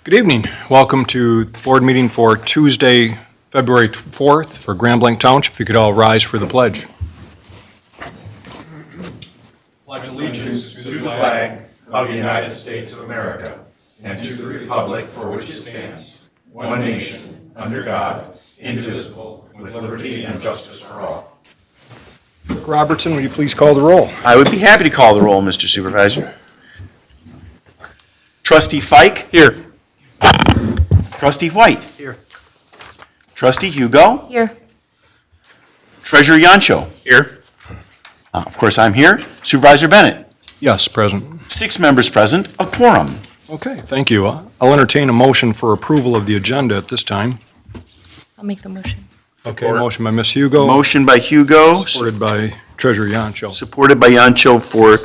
Good evening. Welcome to the board meeting for Tuesday, February 4th for Grand Blanc Township. If you could all rise for the pledge. Pledge allegiance to the flag of the United States of America and to the republic for which it stands, one nation, under God, indivisible, with liberty and justice for all. Clerk Robertson, will you please call the roll? I would be happy to call the roll, Mr. Supervisor. Trustee Fike? Here. Trustee White? Here. Trustee Hugo? Here. Treasurer Yancho? Here. Of course, I'm here. Supervisor Bennett? Yes, present. 6 members present, a quorum. Okay, thank you. I'll entertain a motion for approval of the agenda at this time. I'll make the motion. Okay, motion by Ms. Hugo, Motion by Hugo, supported by Treasurer Yancho. supported by Yancho for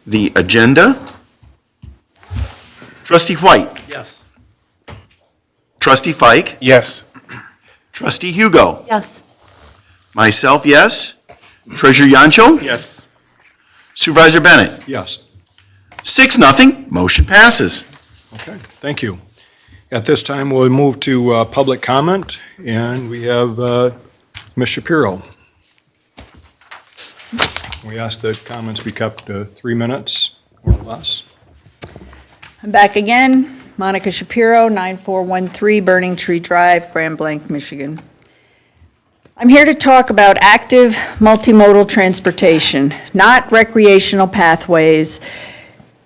the agenda. Trustee White? Yes. Trustee Fike? Yes. Trustee Hugo? Yes. Myself, yes. Treasurer Yancho? Yes. Supervisor Bennett? Yes. 6-0, motion passes. Okay, thank you. At this time, we'll move to public comment, and we have Ms. Shapiro. We ask that comments be kept to 3 minutes or less. I'm back again. Monica Shapiro, 9413 Burning Tree Drive, Grand Blanc, Michigan. I'm here to talk about active multimodal transportation, not recreational pathways.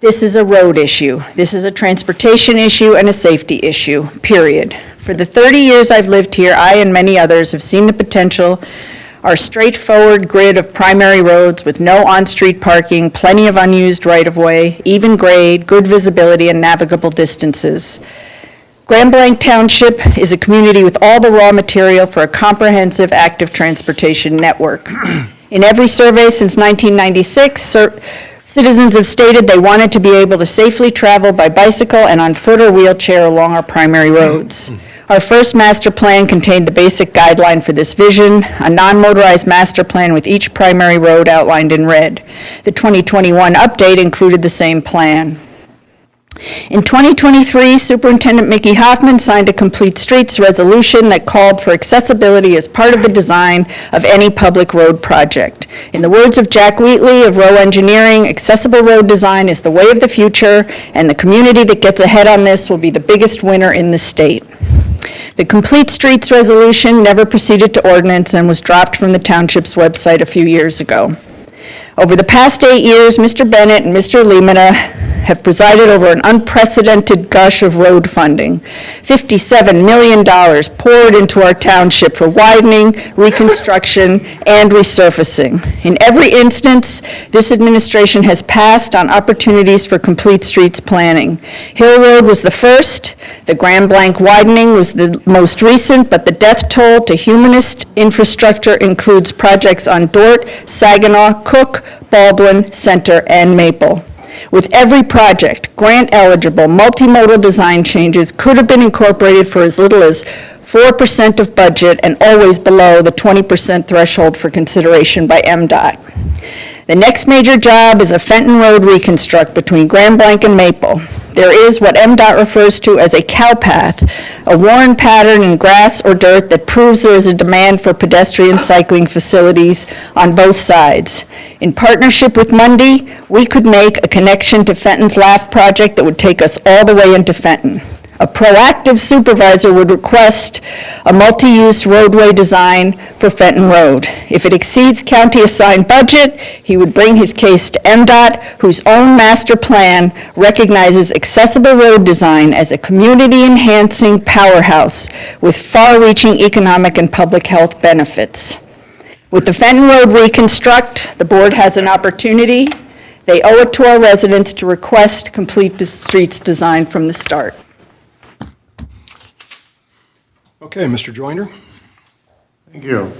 This is a road issue. This is a transportation issue and a safety issue, period. For the 30 years I've lived here, I and many others have seen the potential. Our straightforward grid of primary roads with no on-street parking, plenty of unused right-of-way, even grade, good visibility, and navigable distances. Grand Blanc Township is a community with all the raw material for a comprehensive active transportation network. In every survey since 1996, citizens have stated they wanted to be able to safely travel by bicycle and on foot or wheelchair along our primary roads. Our first master plan contained the basic guideline for this vision, a non-motorized master plan with each primary road outlined in red. The 2021 update included the same plan. In 2023, Superintendent Mickey Hoffman signed a Complete Streets resolution that called for accessibility as part of the design of any public road project. In the words of Jack Wheatley of Rowe Engineering, accessible road design is the way of the future, and the community that gets ahead on this will be the biggest winner in the state. The Complete Streets resolution never proceeded to ordinance and was dropped from the township's website a few years ago. Over the past 8 years, Mr. Bennett and Mr. Lemina have presided over an unprecedented gush of road funding. $57 million poured into our township for widening, reconstruction, and resurfacing. In every instance, this administration has passed on opportunities for complete streets planning. Hill Road was the first, the Grand Blanc widening was the most recent, but the death toll to humanist infrastructure includes projects on Dort, Saginaw, Cook, Baldwin, Center, and Maple. With every project, grant-eligible, multimodal design changes could have been incorporated for as little as 4% of budget and always below the 20% threshold for consideration by MDOT. The next major job is a Fenton Road reconstruct between Grand Blanc and Maple. There is what MDOT refers to as a cow path, a worn pattern in grass or dirt that proves there is a demand for pedestrian cycling facilities on both sides. In partnership with Mundy, we could make a connection to Fenton's LAF project that would take us all the way into Fenton. A proactive supervisor would request a multi-use roadway design for Fenton Road. If it exceeds county-assigned budget, he would bring his case to MDOT, whose own master plan recognizes accessible road design as a community-enhancing powerhouse with far-reaching economic and public health benefits. With the Fenton Road reconstruct, the board has an opportunity. They owe it to our residents to request complete streets design from the start. Okay, Mr. Joyner? Thank you.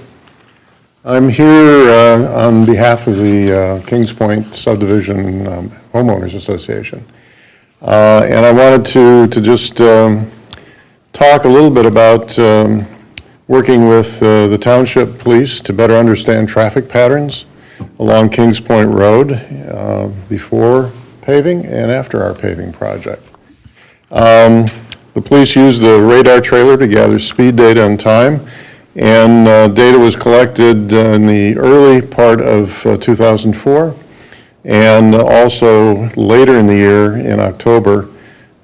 I'm here on behalf of the Kings Point Subdivision Homeowners Association. And I wanted to just talk a little bit about working with the Township Police to better understand traffic patterns along Kings Point Road before paving and after our paving project. The police used the radar trailer to gather speed data and time, and data was collected in the early part of 2004, and also later in the year, in October,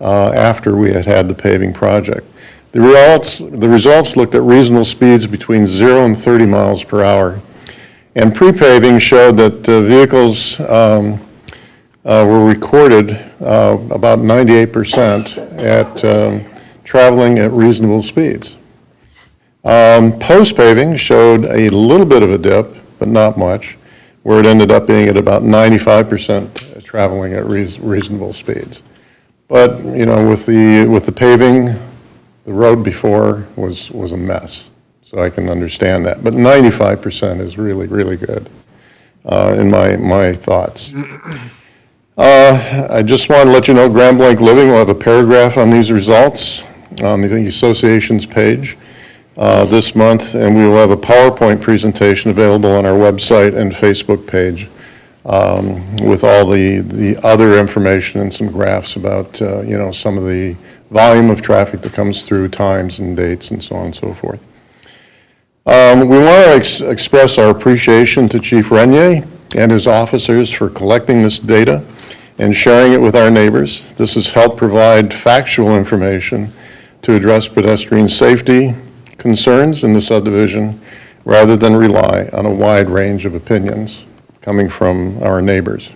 after we had the paving project. The results looked at reasonable speeds between 0 and 30 miles per hour. And pre-paving showed that vehicles were recorded about 98% at traveling at reasonable speeds. Post-paving showed a little bit of a dip, but not much, where it ended up being at about 95% traveling at reasonable speeds. But, you know, with the paving, the road before was a mess. So I can understand that. But 95% is really, really good in my thoughts. I just want to let you know Grand Blanc Living will have a paragraph on these results on the association's page this month, and we will have a PowerPoint presentation available on our website and Facebook page with all the other information and some graphs about, you know, some of the volume of traffic that comes through, times and dates and so on and so forth. We want to express our appreciation to Chief Renier and his officers for collecting this data and sharing it with our neighbors. This has helped provide factual information to address pedestrian safety concerns in the subdivision rather than rely on a wide range of opinions coming from our neighbors.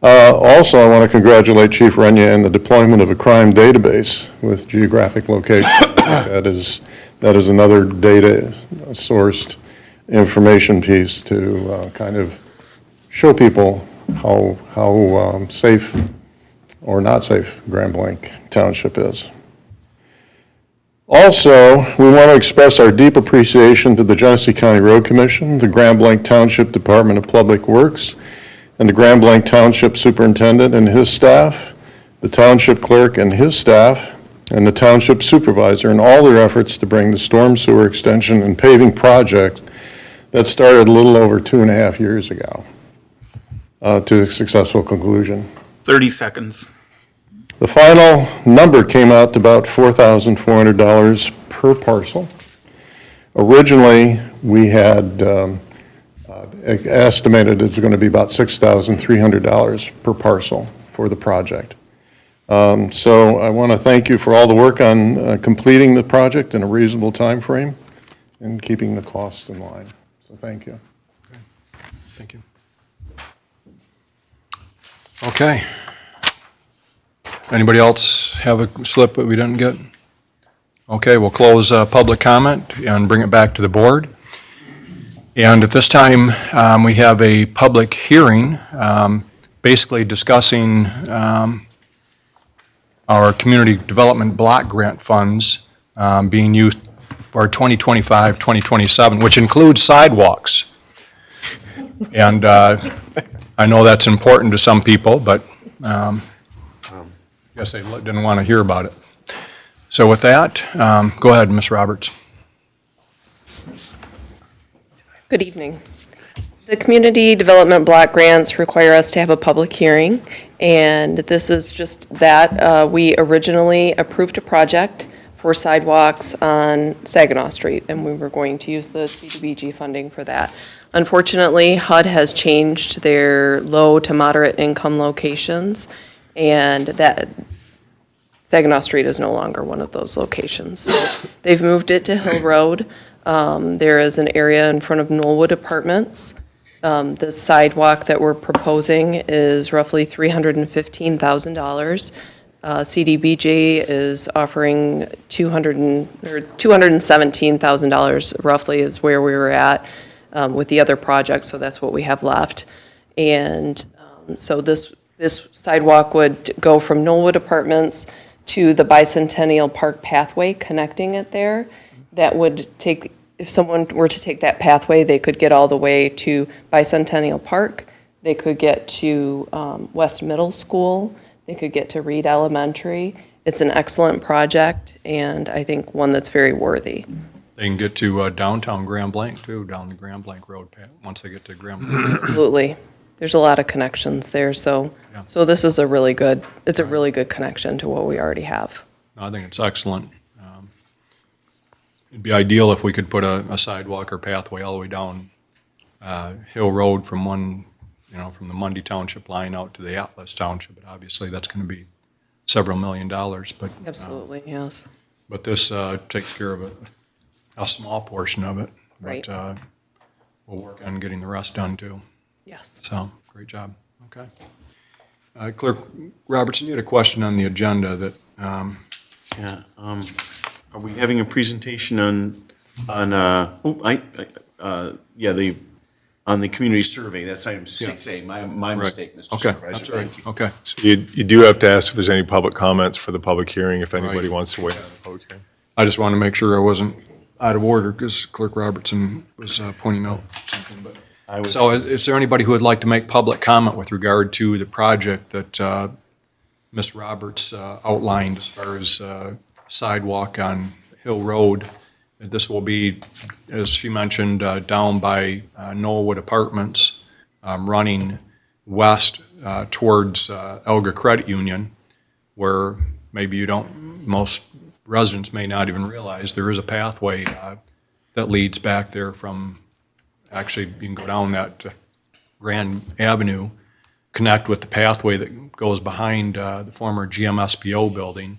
Also, I want to congratulate Chief Renier in the deployment of a crime database with geographic location. That is another data-sourced information piece to kind of show people how safe or not safe Grand Blanc Township is. Also, we want to express our deep appreciation to the Genesee County Road Commission, the Grand Blanc Township Department of Public Works, and the Grand Blanc Township Superintendent and his staff, the Township Clerk and his staff, and the Township Supervisor in all their efforts to bring the storm sewer extension and paving project that started a little over 2.5 years ago to a successful conclusion. 30 seconds. The final number came out to about $4,400 per parcel. Originally, we had estimated it's going to be about $6,300 per parcel for the project. So I want to thank you for all the work on completing the project in a reasonable time frame and keeping the costs in line. So thank you. Thank you. Okay. Anybody else have a slip that we didn't get? Okay, we'll close public comment and bring it back to the board. And at this time, we have a public hearing, basically discussing our community development block grant funds being used for 2025, 2027, which includes sidewalks. And I know that's important to some people, but I guess they didn't want to hear about it. So with that, go ahead, Ms. Roberts. Good evening. The community development block grants require us to have a public hearing, and this is just that. We originally approved a project for sidewalks on Saginaw Street, and we were going to use the CDBG funding for that. Unfortunately, HUD has changed their low to moderate income locations, and that Saginaw Street is no longer one of those locations. So they've moved it to Hill Road. There is an area in front of Knollwood Apartments. The sidewalk that we're proposing is roughly $315,000. CDBG is offering $217,000 roughly is where we were at with the other projects, so that's what we have left. And so this sidewalk would go from Knollwood Apartments to the Bicentennial Park pathway connecting it there. That would take, if someone were to take that pathway, they could get all the way to Bicentennial Park. They could get to West Middle School. They could get to Reed Elementary. It's an excellent project, and I think one that's very worthy. They can get to downtown Grand Blanc, too, down the Grand Blanc Road, once they get to Grand Blanc. Absolutely. there's a lot of connections there, so, Yeah. so this is a really good, it's a really good connection to what we already have. I think it's excellent. It'd be ideal if we could put a sidewalk or pathway all the way down Hill Road from from the Mundy Township line out to the Atlas Township, but obviously that's going to be several $1 million, but. Absolutely, yes. But this takes care of a small portion of it. Right. But we'll work on getting the rest done too. Yes. So, great job. Okay. Clerk Robertson, you had a question on the agenda that, Yeah, are we having a presentation on the community survey? That's item 6A. My mistake, Mr. okay, Supervisor. that's all right. Thank you. Okay. So you do have to ask if there's any public comments for the public hearing, if anybody Right. wants to weigh in on the public hearing. I just want to make sure I wasn't out of order because Clerk Robertson was pointing out something. But So is there anybody who would like to make public comment with regard to the project that Ms. Roberts outlined as far as sidewalk on Hill Road? This will be, as she mentioned, down by Knollwood Apartments, running west towards Elga Credit Union, where maybe most residents may not even realize there is a pathway that leads back there from, actually, you can go down that Grand Avenue, connect with the pathway that goes behind the former GMSPO building.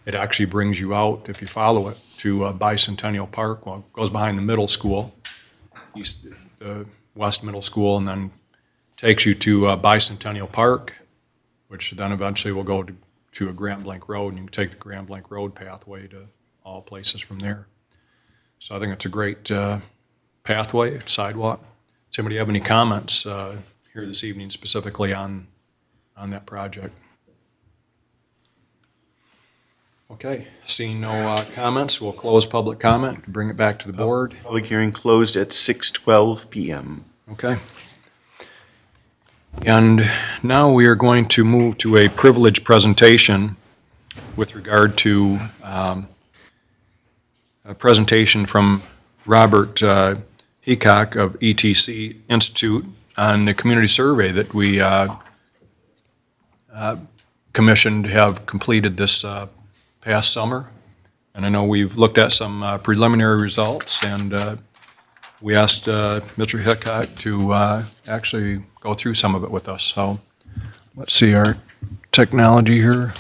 It actually brings you out, if you follow it, to Bicentennial Park. Well, it goes behind the middle school, the West Middle School, and then takes you to Bicentennial Park, which then eventually will go to a Grand Blanc Road, and you can take the Grand Blanc Road pathway to all places from there. So I think it's a great pathway, sidewalk. Does anybody have any comments here this evening specifically on that project? Okay, seeing no comments, we'll close public comment and bring it back to the board. Public hearing closed at 6:12 PM. Okay. And now we are going to move to a privilege presentation with regard to a presentation from Robert Heacock of ETC Institute on the community survey that we commissioned to have completed this past summer. And I know we've looked at some preliminary results, and we asked Mr. Hickok to actually go through some of it with us. So let's see our technology here.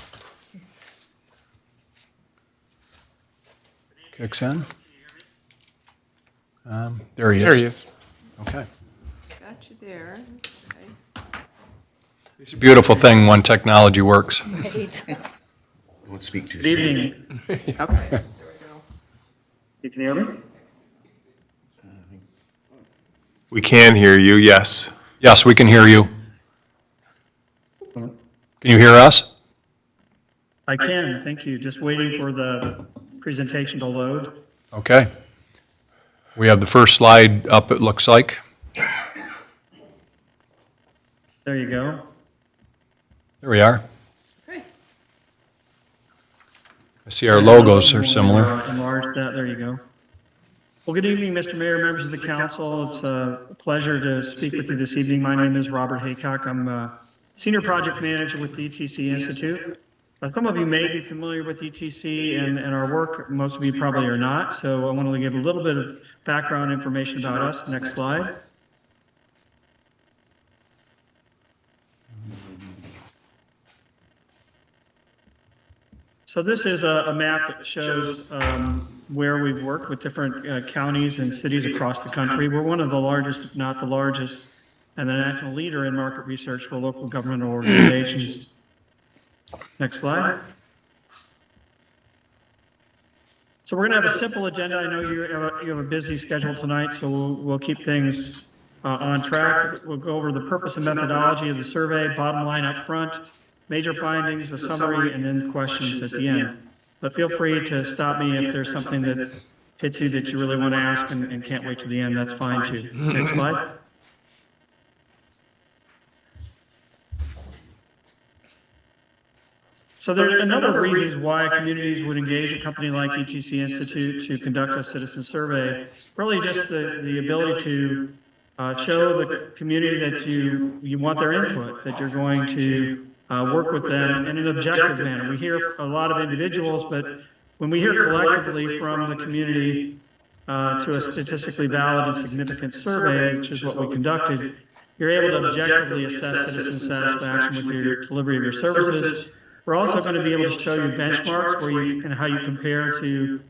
Kicks in. There he is. There he is. Okay. Got you there. It's a beautiful thing when technology works. Don't speak too Good soon. evening. Okay. You can hear me? We can hear you, yes. Yes, we can hear you. Can you hear us? I can, thank you. Just waiting for the presentation to load. Okay. We have the first slide up, it looks like. There you go. There we are. Okay. I see our logos are similar. Enlarge that, there you go. Well, good evening, Mr. Mayor, members of the council. It's a pleasure to speak with you this evening. My name is Robert Haycock. I'm a Senior Project Manager with the ETC Institute. Some of you may be familiar with ETC and our work. Most of you probably are not. So I want to give a little bit of background information about us. Next slide. So this is a map that shows where we've worked with different counties and cities across the country. We're one of the largest, if not the largest, and the national leader in market research for local government organizations. Next slide. So we're going to have a simple agenda. I know you have a busy schedule tonight, so we'll keep things on track. We'll go over the purpose and methodology of the survey, bottom line up front, major findings, a summary, and then questions at the end. But feel free to stop me if there's something that hits you that you really want to ask and can't wait to the end. That's fine too. Next slide. So there are a number of reasons why communities would engage a company like ETC Institute to conduct a citizen survey. Really just the ability to show the community that you want their input, that you're going to work with them in an objective manner. We hear a lot of individuals, but when we hear collectively from the community to a statistically valid and significant survey, which is what we conducted, you're able to objectively assess citizen satisfaction with your delivery of your services. We're also going to be able to show you benchmarks where you and how you compare to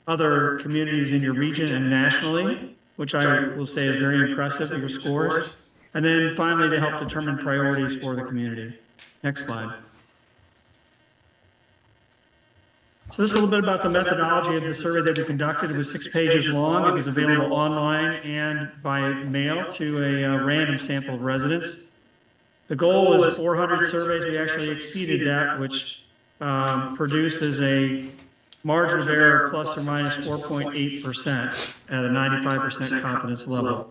other communities in your region and nationally, which I will say is very impressive, your scores. And then finally, to help determine priorities for the community. Next slide. So this is a little bit about the methodology of the survey that we conducted. It was 6 pages long. It was available online and by mail to a random sample of residents. The goal was 400 surveys. We actually exceeded that, which produces a margin of error plus or minus 4.8% at a 95% confidence level.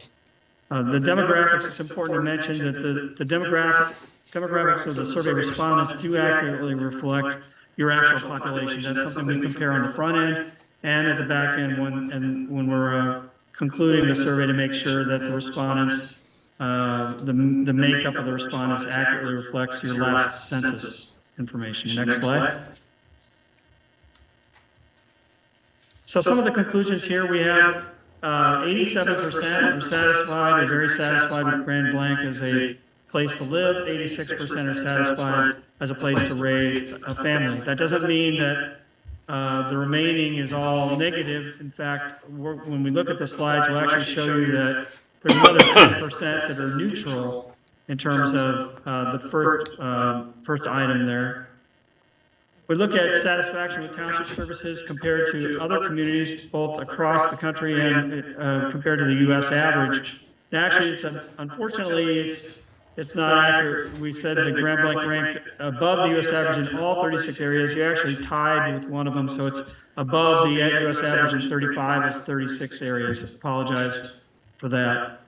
The demographics, it's important to mention that the demographics of the survey respondents do accurately reflect your actual population. That's something we compare on the front end and at the back end when we're concluding the survey to make sure that the respondents, the makeup of the respondents accurately reflects your last census information. Next slide. So some of the conclusions here, we have 87% are satisfied or very satisfied with Grand Blanc as a place to live. 86% are satisfied as a place to raise a family. That doesn't mean that the remaining is all negative. In fact, when we look at the slides, we'll actually show you that there's another 10% that are neutral in terms of the first item there. We look at satisfaction with township services compared to other communities, both across the country and compared to the U.S. average. And actually, unfortunately, it's not accurate. We said that Grand Blanc ranked above the U.S. average in all 36 areas. You actually tied with one of them, so it's above the U.S. average in 35 as 36 areas. Apologize for that.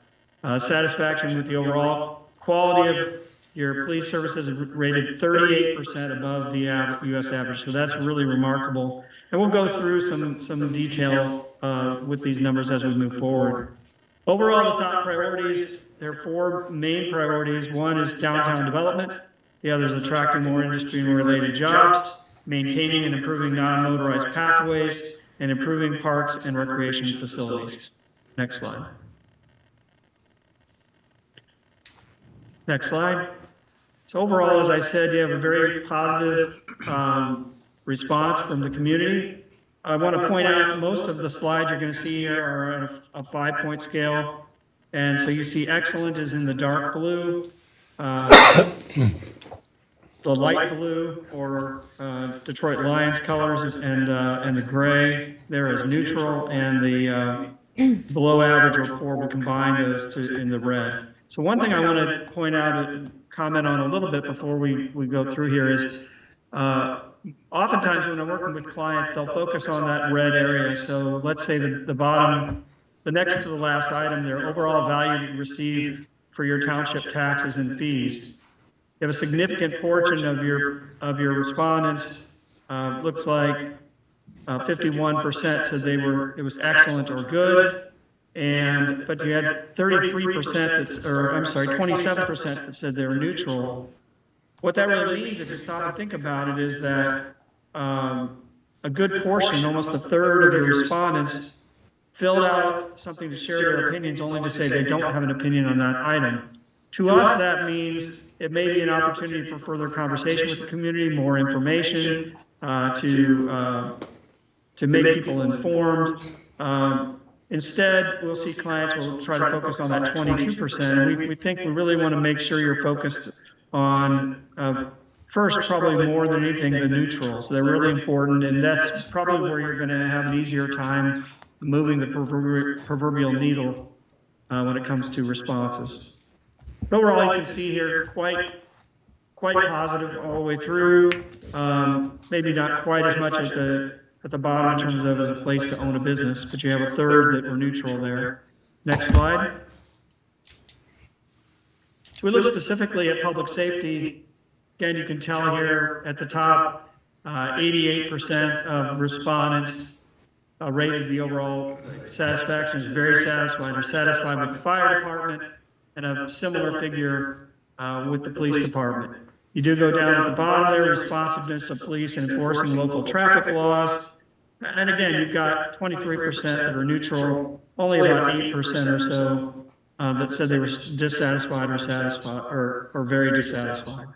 Satisfaction with the overall quality of your police services is rated 38% above the U.S. average, so that's really remarkable. And we'll go through some detail with these numbers as we move forward. Overall, the top priorities, there are 4 main priorities. One is downtown development. The other is attracting more industry and related jobs, maintaining and improving non-motorized pathways, and improving parks and recreation facilities. Next slide. Next slide. So overall, as I said, you have a very positive response from the community. I want to point out most of the slides you're going to see here are at a 5-point scale. And so you see excellent is in the dark blue, the light blue or Detroit Lions colors, and the gray there is neutral, and the below average or poor will combine those in the red. So one thing I want to point out and comment on a little bit before we go through here is oftentimes when I'm working with clients, they'll focus on that red area. So let's say the bottom, the next to the last item there, overall value you receive for your township taxes and fees. You have a significant portion of your respondents, looks like 51% said it was excellent or good. But you had 33% 27% that said they were neutral. What that really means, if you stop and think about it, is that a good portion, almost a third of your respondents, filled out something to share their opinions only to say they don't have an opinion on that item. To us, that means it may be an opportunity for further conversation with the community, more information to make people informed. Instead, we'll see clients will try to focus on that 22%. We think we really want to make sure you're focused on, first, probably more than anything, the neutrals. They're really important, and that's probably where you're going to have an easier time moving the proverbial needle when it comes to responses. But overall, you can see here quite positive all the way through. Maybe not quite as much at the bottom in terms of as a place to own a business, but you have a third that were neutral there. Next slide. So we look specifically at public safety. Again, you can tell here at the top, 88% of respondents rated the overall satisfaction as very satisfied or satisfied with the fire department, and a similar figure with the police department. You do go down at the bottom there, responsiveness of police in enforcing local traffic laws. And again, you've got 23% that are neutral, only about 8% or so that said they were dissatisfied or satisfied or very dissatisfied.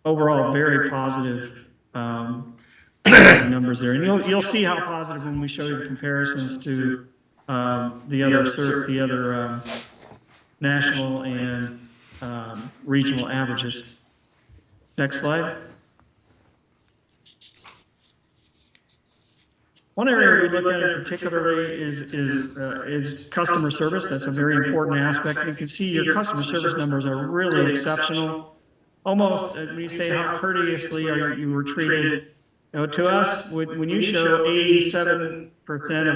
Overall, very positive numbers there. And you'll see how positive when we show you the comparisons to the other national and regional averages. Next slide. One area we look at in particularly is customer service. That's a very important aspect. You can see your customer service numbers are really exceptional. Almost, when you say how courteously you were treated, to us, when you show 87%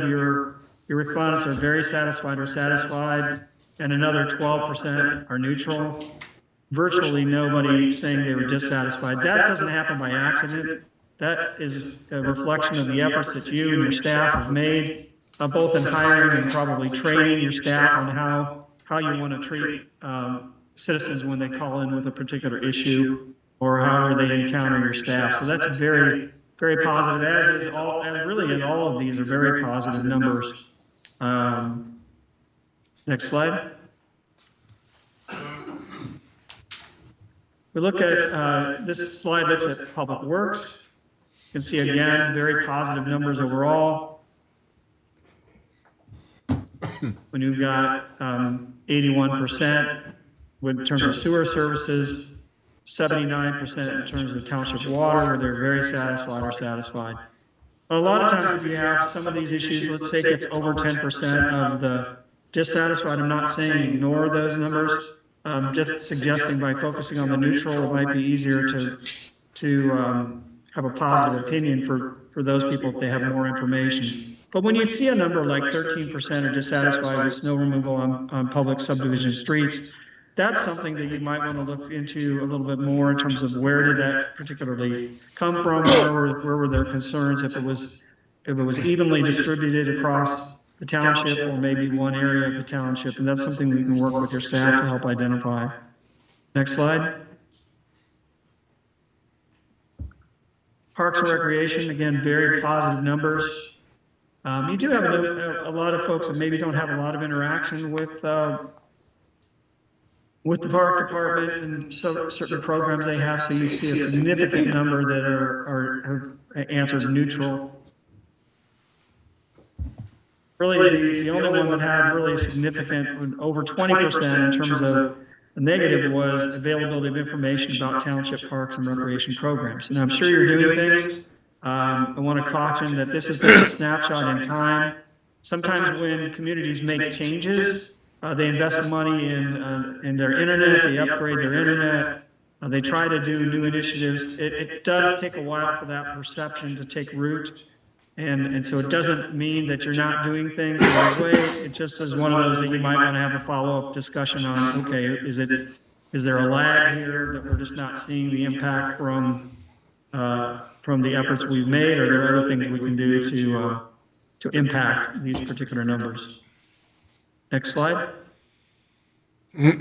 of your respondents are very satisfied or satisfied, and another 12% are neutral, virtually nobody saying they were dissatisfied. That doesn't happen by accident. That is a reflection of the efforts that you and your staff have made, both in hiring and probably training your staff on how you want to treat citizens when they call in with a particular issue or however they encounter your staff. So that's very, very positive, as really in all of these are very positive numbers. Next slide. We look at, this slide looks at public works. You can see again, very positive numbers overall. When you've got 81% in terms of sewer services, 79% in terms of township water, where they're very satisfied or satisfied. But a lot of times if you have some of these issues, let's say it's over 10% of the dissatisfied, I'm not saying ignore those numbers, just suggesting by focusing on the neutral, it might be easier to have a positive opinion for those people if they have more information. But when you see a number like 13% are dissatisfied with snow removal on public subdivision streets, that's something that you might want to look into a little bit more in terms of where did that particularly come from, where were their concerns, if it was evenly distributed across the township or maybe one area of the township, and that's something we can work with your staff to help identify. Next slide. Parks and Recreation, again, very positive numbers. You do have a lot of folks that maybe don't have a lot of interaction with the park department and certain programs they have, so you see a significant number that have answered neutral. Really, the only one that had really significant, over 20% in terms of the negative, was availability of information about township parks and recreation programs. And I'm sure you're doing things. I want to caution that this is just a snapshot in time. Sometimes when communities make changes, they invest money in their internet, they upgrade their internet, they try to do new initiatives. It does take a while for that perception to take root. And so it doesn't mean that you're not doing things the right way. It just is one of those that you might want to have a follow-up discussion on. Okay, is there a lag here that we're just not seeing the impact from the efforts we've made, or are there other things we can do to impact these particular numbers? Next slide. Now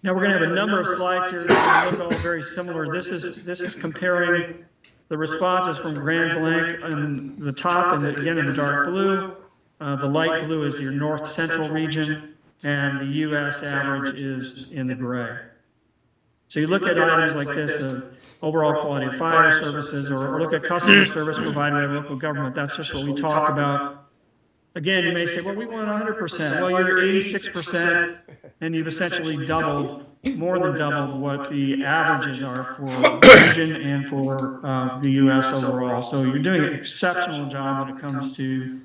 we're going to have a number of slides here that look all very similar. This is comparing the responses from Grand Blanc on the top, and again in the dark blue. The light blue is your north central region, and the U.S. average is in the gray. So you look at items like this, overall quality of fire services, or look at customer service provided by local government. That's just what we talked about. Again, you may say, well, we want 100%. Well, you're 86%, and you've essentially doubled, more than doubled what the averages are for the region and for the U.S. overall. So you're doing an exceptional job when it comes to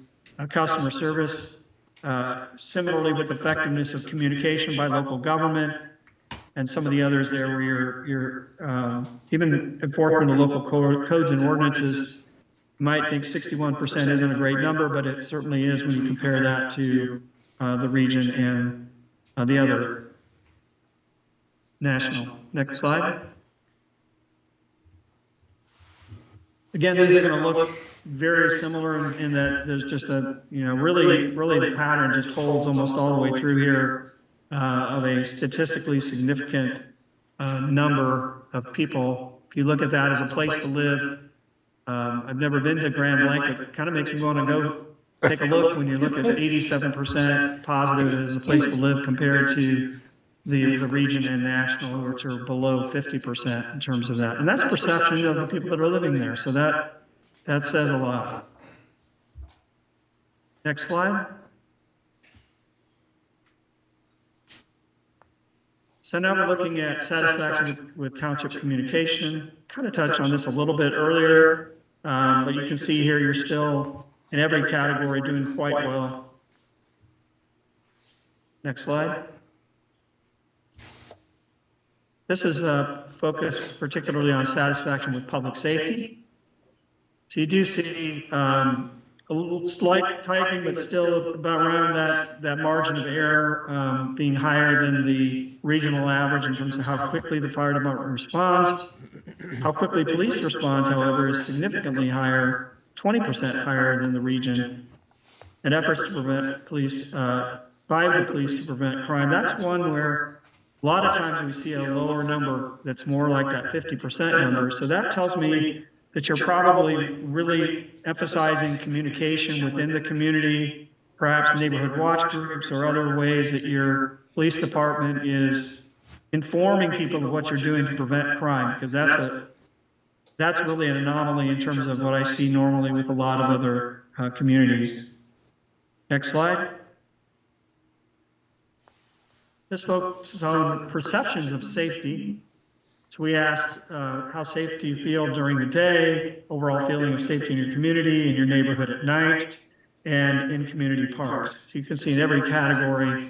customer service. Similarly, with effectiveness of communication by local government and some of the others there where you're even enforcement of local codes and ordinances. You might think 61% isn't a great number, but it certainly is when you compare that to the region and the other national. Next slide. Again, these are going to look very similar in that there's just a, really the pattern just holds almost all the way through here of a statistically significant number of people. If you look at that as a place to live, I've never been to Grand Blanc, but it kind of makes me want to go take a look when you look at 87% positive as a place to live compared to the region and national, which are below 50% in terms of that. And that's perception of the people that are living there. So that says a lot. Next slide. So now we're looking at satisfaction with township communication. Kind of touched on this a little bit earlier, but you can see here you're still in every category doing quite well. Next slide. This is focused particularly on satisfaction with public safety. So you do see a little slight tightening, but still about around that margin of error being higher than the regional average in terms of how quickly the fire department responds. How quickly police responds, however, is significantly higher, 20% higher than the region. And efforts to prevent police, by the police to prevent crime, that's one where a lot of times we see a lower number that's more like that 50% number. So that tells me that you're probably really emphasizing communication within the community, perhaps neighborhood watch groups or other ways that your police department is informing people of what you're doing to prevent crime, because that's really an anomaly in terms of what I see normally with a lot of other communities. Next slide. This focuses on perceptions of safety. So we asked, how safe do you feel during the day, overall feeling of safety in your community, in your neighborhood at night, and in community parks. So you can see in every category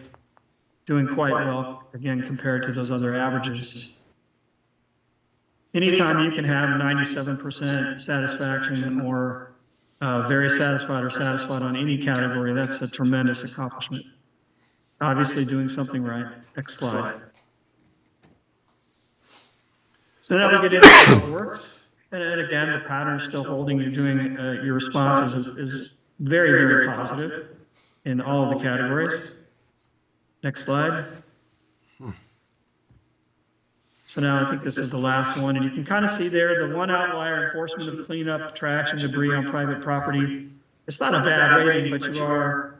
doing quite well, again, compared to those other averages. Anytime you can have 97% satisfaction or very satisfied or satisfied on any category, that's a tremendous accomplishment. Obviously doing something right. Next slide. So now we get into how it works. And again, the pattern is still holding. You're doing, your response is very, very positive in all of the categories. Next slide. So now I think this is the last one. And you can kind of see there the one outlier, enforcement of cleanup, trash, and debris on private property. It's not a bad rating, but you are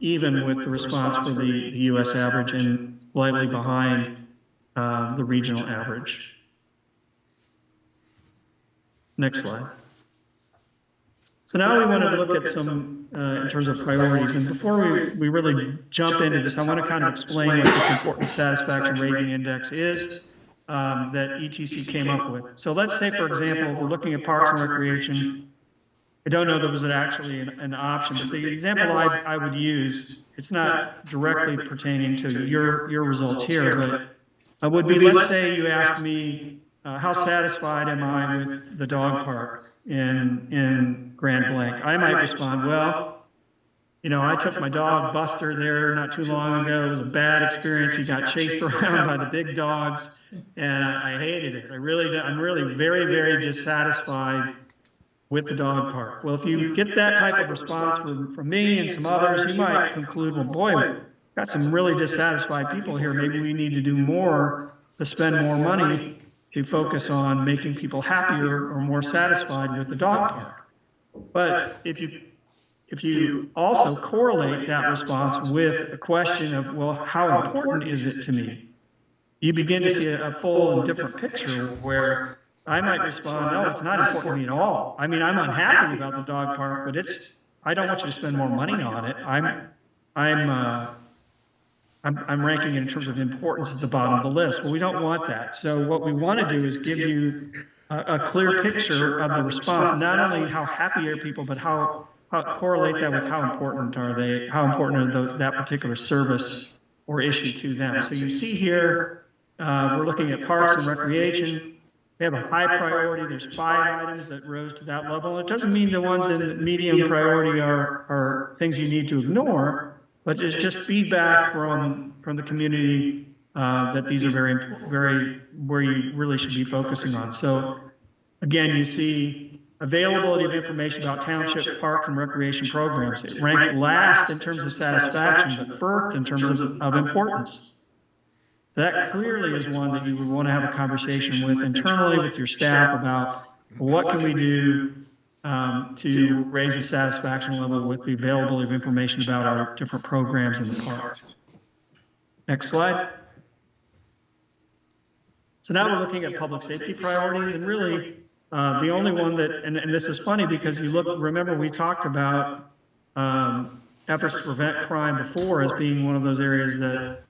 even with the response for the U.S. average and slightly behind the regional average. Next slide. So now we want to look at some, in terms of priorities. And before we really jump into this, I want to kind of explain what this important satisfaction rating index is that ETC came up with. So let's say, for example, we're looking at parks and recreation. I don't know that was actually an option, but the example I would use, it's not directly pertaining to your results here, but would be, let's say you ask me, how satisfied am I with the dog park in Grand Blanc? I might respond, well, I took my dog Buster there not too long ago. It was a bad experience. He got chased around by the big dogs, and I hated it. I'm really very, very dissatisfied with the dog park. Well, if you get that type of response from me and some others, you might conclude, well, boy, we've got some really dissatisfied people here. Maybe we need to do more to spend more money to focus on making people happier or more satisfied with the dog park. But if you also correlate that response with the question of, well, how important is it to me? You begin to see a full and different picture where I might respond, no, it's not important to me at all. I mean, I'm unhappy about the dog park, but I don't want you to spend more money on it. I'm ranking it in terms of importance at the bottom of the list. Well, we don't want that. So what we want to do is give you a clear picture of the response, not only how happy are people, but how correlate that with how important are they, how important are that particular service or issue to them. So you see here, we're looking at parks and recreation. They have a high priority. There's 5 items that rose to that level. It doesn't mean the ones in medium priority are things you need to ignore, but it's just feedback from the community that these are very, very where you really should be focusing on. So again, you see availability of information about township parks and recreation programs. It ranked last in terms of satisfaction, but first in terms of importance. So that clearly is one that you would want to have a conversation with internally with your staff about what can we do to raise the satisfaction level with the availability of information about our different programs in the parks. Next slide. So now we're looking at public safety priorities, and really the only one that, and this is funny because you look, remember we talked about efforts to prevent crime before as being one of those areas that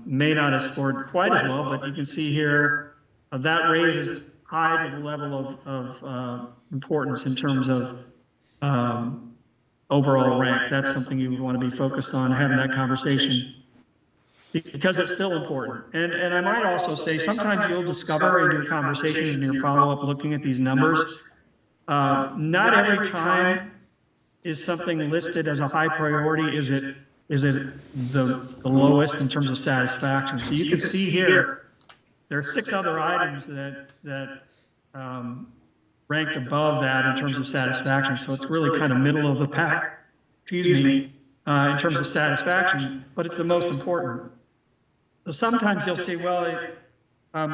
may not have scored quite as well, but you can see here that raises high to the level of importance in terms of overall rank. That's something you would want to be focused on, having that conversation, because it's still important. And I might also say sometimes you'll discover in your conversations and your follow-up looking at these numbers, not every time is something listed as a high priority, is it the lowest in terms of satisfaction. So you can see here, there are 6 other items that ranked above that in terms of satisfaction. So it's really kind of middle of the pack, in terms of satisfaction, but it's the most important. So sometimes you'll say, well,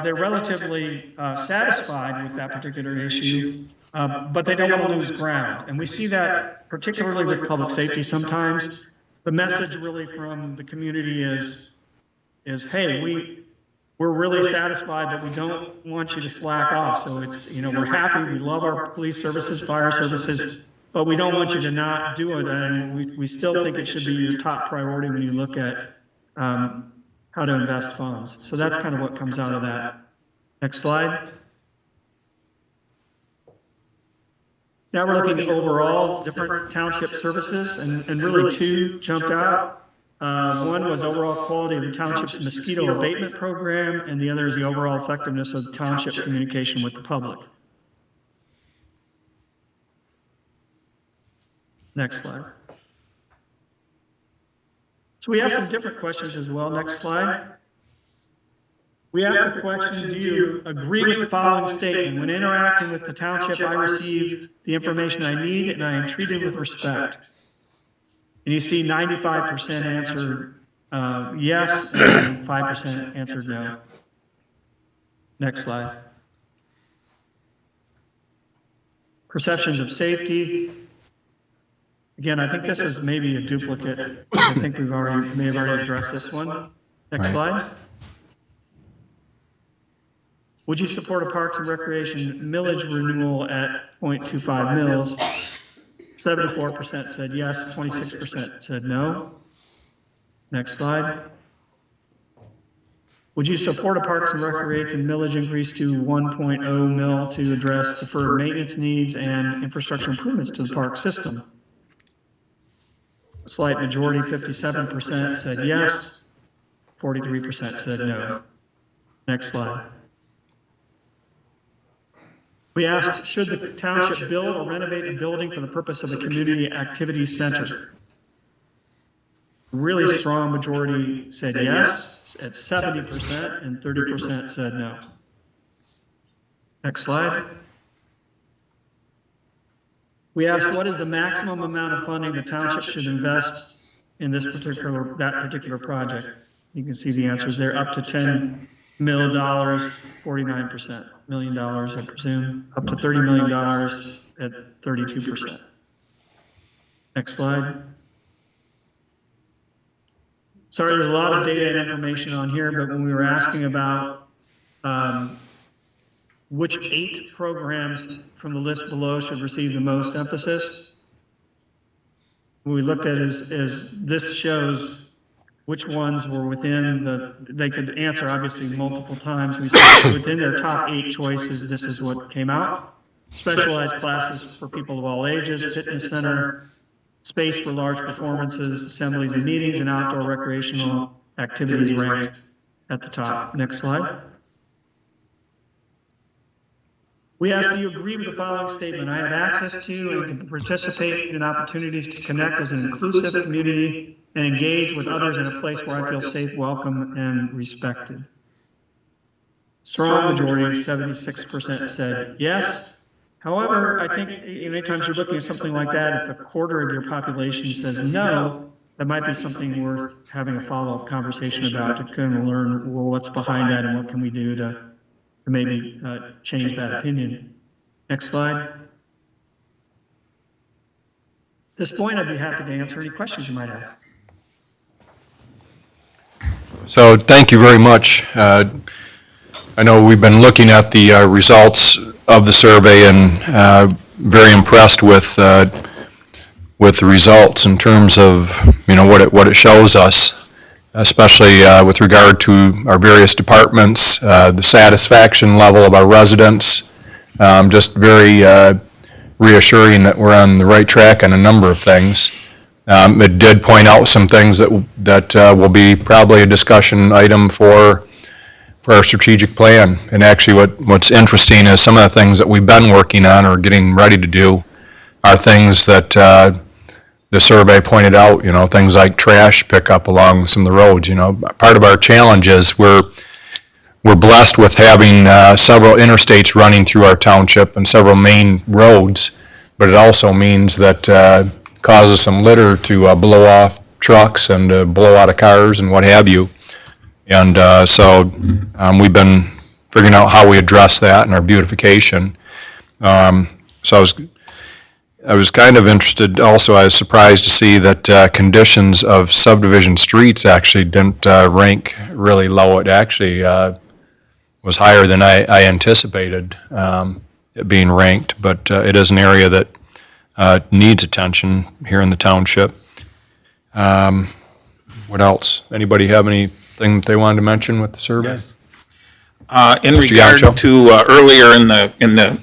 they're relatively satisfied with that particular issue, but they don't want to lose ground. And we see that particularly with public safety sometimes. The message really from the community is hey, we're really satisfied, but we don't want you to slack off. So it's, we're happy, we love our police services, fire services, but we don't want you to not do it. And we still think it should be your top priority when you look at how to invest funds. So that's kind of what comes out of that. Next slide. Now we're looking at overall different township services, and really 2 jumped out. One was overall quality of the township's mosquito abatement program, and the other is the overall effectiveness of the township communication with the public. Next slide. So we have some different questions as well. Next slide. We have the question, do you agree with the following statement? When interacting with the township, I receive the information I need and I am treated with respect. And you see 95% answered yes, and 5% answered no. Next slide. Perceptions of safety. Again, I think this is maybe a duplicate. I think we may have already addressed this one. Next slide. Would you support a Parks and Recreation millage renewal at 0.25 mils? 74% said yes, 26% said no. Next slide. Would you support a Parks and Recreation millage increase to 1.0 mil to address deferred maintenance needs and infrastructure improvements to the park system? A slight majority, 57% said yes, 43% said no. Next slide. We asked, should the township build or renovate a building for the purpose of a community activities center? Really strong majority said yes at 70%, and 30% said no. Next slide. We asked, what is the maximum amount of funding the township should invest in that particular project? You can see the answers there, up to $10 million, 49%. $1 million, I presume, up to $30 million at 32%. Next slide. Sorry, there's a lot of data and information on here, but when we were asking about which 8 programs from the list below should receive the most emphasis, what we looked at is this shows which ones were within they could answer obviously multiple times. We said within their top 8 choices, this is what came out. Specialized classes for people of all ages, fitness center, space for large performances, assemblies and meetings, and outdoor recreational activities ranked at the top. Next slide. We asked, do you agree with the following statement? I have access to and can participate in opportunities to connect as an inclusive community and engage with others in a place where I feel safe, welcome, and respected. Strong majority, 76% said yes, However, I think anytime you're looking at something like that, if a quarter of your population says no, that might be something worth having a follow-up conversation about to kind of learn, well, what's behind that and what can we do to maybe change that opinion. Next slide. At this point, I'd be happy to answer any questions you might have. So thank you very much. I know we've been looking at the results of the survey and very impressed with the results in terms of, what it shows us, especially with regard to our various departments, the satisfaction level of our residents, just very reassuring that we're on the right track on a number of things. It did point out some things that will be probably a discussion item for our strategic plan. And actually what's interesting is some of the things that we've been working on or getting ready to do are things that the survey pointed out, things like trash pickup along some of the roads. Part of our challenge is we're blessed with having several interstates running through our township and several main roads, but it also means that causes some litter to blow off trucks and blow out of cars and what have you. And so we've been figuring out how we address that in our beautification. So I was kind of interested also, I was surprised to see that conditions of subdivision streets actually didn't rank really low. It actually was higher than I anticipated it being ranked, but it is an area that needs attention here in the township. What else? Anybody have anything that they wanted to mention with the survey? Yes. In Mr. regard Yancho? to earlier in the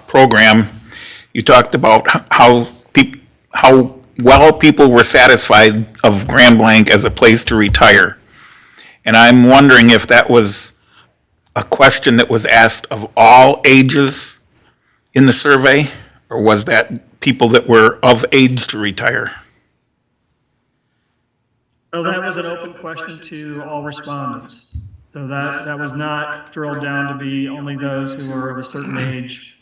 program, you talked about how well people were satisfied of Grand Blanc as a place to retire. And I'm wondering if that was a question that was asked of all ages in the survey, or was that people that were of age to retire? So that was an open question to all respondents. So that was not drilled down to be only those who are of a certain age.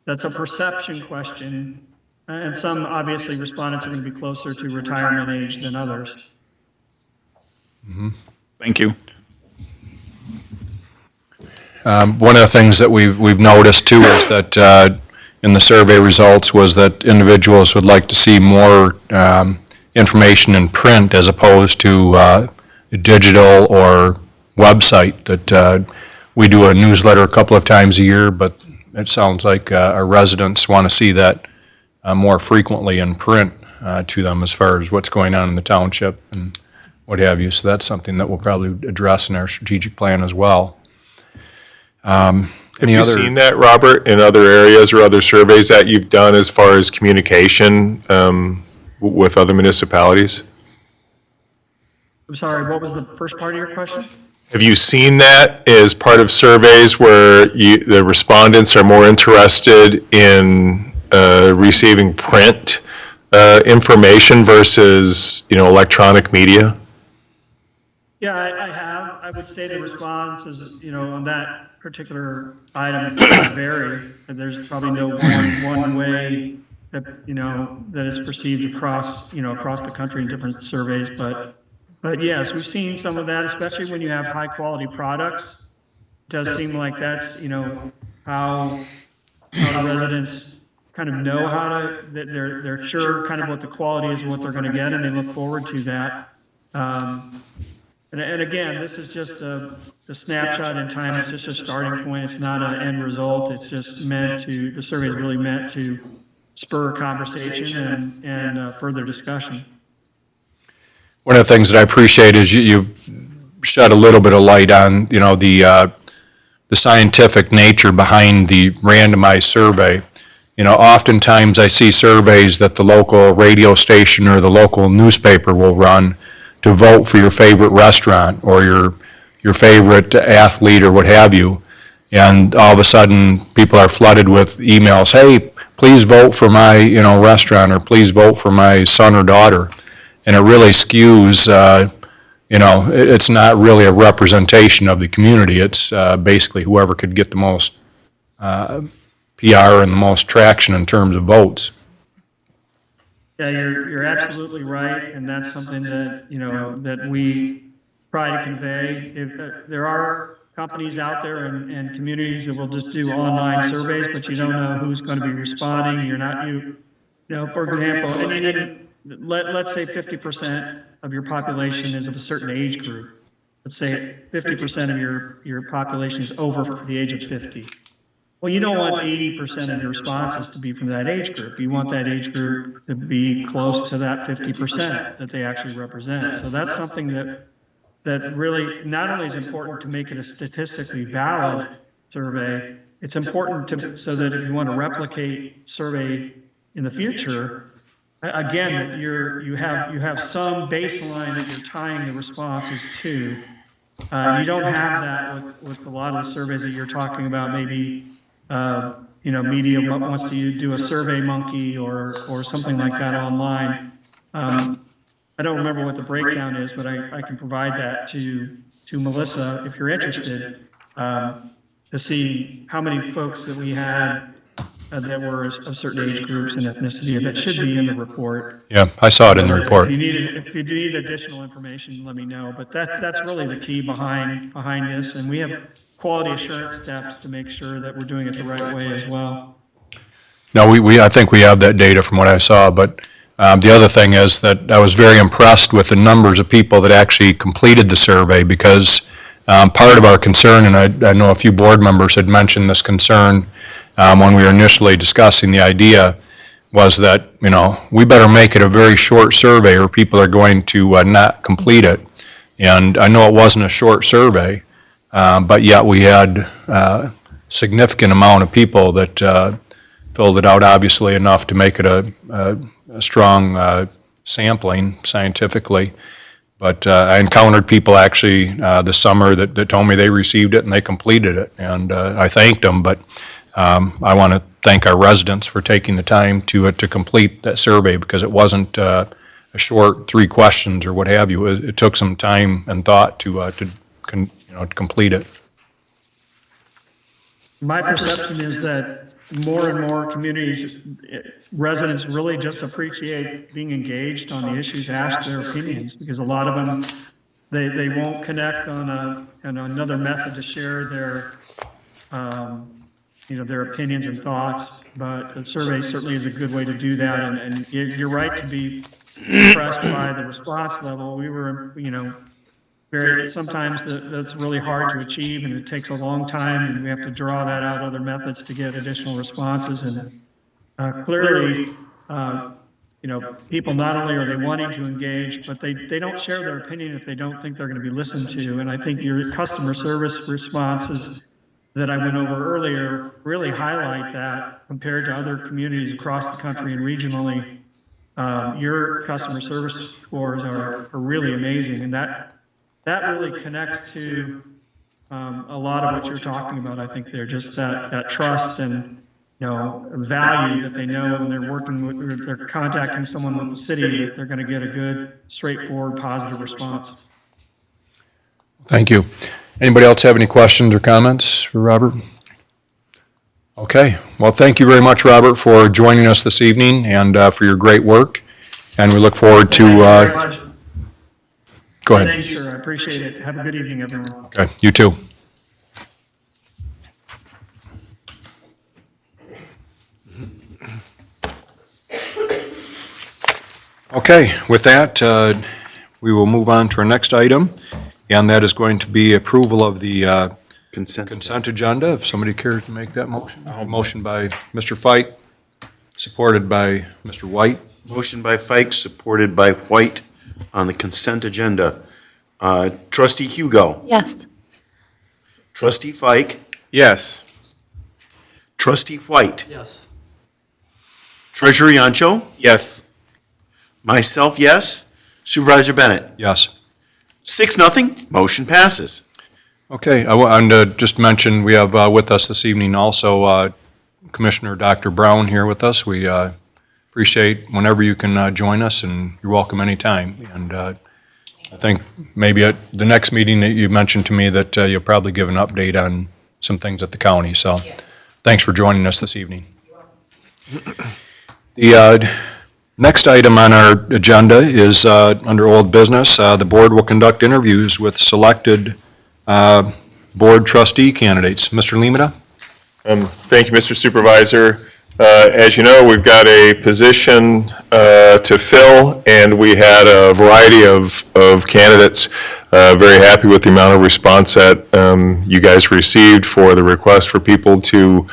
That's a perception question, and some obviously respondents are going to be closer to retirement age than others. Thank you. One of the things that we've noticed too is that in the survey results was that individuals would like to see more information in print as opposed to digital or website. That we do a newsletter a couple of times a year, but it sounds like our residents want to see that more frequently in print to them as far as what's going on in the township and what have you. So that's something that we'll probably address in our strategic plan as well. Have you seen that, Robert, in other areas or other surveys that you've done as far as communication with other municipalities? I'm sorry, what was the first part of your question? Have you seen that as part of surveys where the respondents are more interested in receiving print information versus, electronic media? Yeah, I have. I would say the responses, on that particular item vary. And there's probably no one way that, that is perceived across, across the country in different surveys. But yes, we've seen some of that, especially when you have high quality products. It does seem like that's, how the residents kind of know that they're sure kind of what the quality is and what they're going to get, and they look forward to that. And again, this is just a snapshot in time. It's just a starting point. It's not an end result. It's just the survey is really meant to spur conversation and further discussion. One of the things that I appreciate is you shed a little bit of light on, the scientific nature behind the randomized survey. Oftentimes I see surveys that the local radio station or the local newspaper will run to vote for your favorite restaurant or your favorite athlete or what have you. And all of a sudden, people are flooded with emails, hey, please vote for my, restaurant, or please vote for my son or daughter. And it really skews, it's not really a representation of the community. It's basically whoever could get the most PR and the most traction in terms of votes. Yeah, you're absolutely right, and that's something that, that we try to convey. There are companies out there and communities that will just do online surveys, but you don't know who's going to be responding. For example, and let's say 50% of your population is of a certain age group. Let's say 50% of your population is over the age of 50. Well, you don't want 80% of your responses to be from that age group. You want that age group to be close to that 50% that they actually represent. So that's something that really not only is important to make it a statistically valid survey, it's important so that if you want to replicate survey in the future, again, that you have some baseline that you're tying the responses to. You don't have that with a lot of the surveys that you're talking about. Maybe media wants to do a Survey Monkey or something like that online. I don't remember what the breakdown is, but I can provide that to Melissa if you're interested, to see how many folks that we had that were of certain age groups and ethnicity. That should be in the report. Yeah, I saw it in the report. If you need additional information, let me know. But that's really the key behind this, and we have quality assurance steps to make sure that we're doing it the right way as well. No, I think we have that data from what I saw, but the other thing is that I was very impressed with the numbers of people that actually completed the survey, because part of our concern, and I know a few board members had mentioned this concern when we were initially discussing the idea, was that, we better make it a very short survey or people are going to not complete it. And I know it wasn't a short survey, but yet we had a significant amount of people that filled it out, obviously enough to make it a strong sampling scientifically. But I encountered people actually this summer that told me they received it and they completed it, and I thanked them. But I want to thank our residents for taking the time to complete that survey, because it wasn't a short 3 questions or what have you. It took some time and thought to complete it. My perception is that more and more communities, residents really just appreciate being engaged on the issues, ask their opinions, because a lot of them, they won't connect on another method to share their their opinions and thoughts. But the survey certainly is a good way to do that. And you're right to be impressed by the response level. We were, sometimes that's really hard to achieve, and it takes a long time, and we have to draw that out other methods to get additional responses. And clearly, people not only are they wanting to engage, but they don't share their opinion if they don't think they're going to be listened to. And I think your customer service responses that I went over earlier really highlight that compared to other communities across the country and regionally. Your customer service scores are really amazing, and that really connects to a lot of what you're talking about. I think they're just that trust and value that they know when they're contacting someone with the city, that they're going to get a good, straightforward, positive response. Thank you. Anybody else have any questions or comments for Robert? Okay. Well, thank you very much, Robert, for joining us this evening and for your great work. And we look forward to... Go ahead. Thank you, sir. I appreciate it. Have a good evening, everyone. Okay. You too. Okay. With that, we will move on to our next item, and that is going to be approval of the consent agenda. If somebody cares to make that motion. Motion by Mr. Fike, supported by Mr. White. Motion by Fike, supported by White on the consent agenda. Trustee Hugo. Yes. Trustee Fike. Yes. Trustee White. Yes. Treasurer Yancho. Yes. Myself, yes. Supervisor Bennett. Yes. 6-0, motion passes. Okay, I wanted to just mention, we have with us this evening also Commissioner Dr. Brown here with us. We appreciate whenever you can join us, and you're welcome anytime. And I think maybe at the next meeting that you mentioned to me that you'll probably give an update on some things at the county. So Thanks for joining us this evening. The next item on our agenda is under old business. The board will conduct interviews with selected board trustee candidates. Mr. Limita? Thank you, Mr. Supervisor. As you know, we've got a position to fill, and we had a variety of candidates. Very happy with the amount of response that you guys received for the request for people to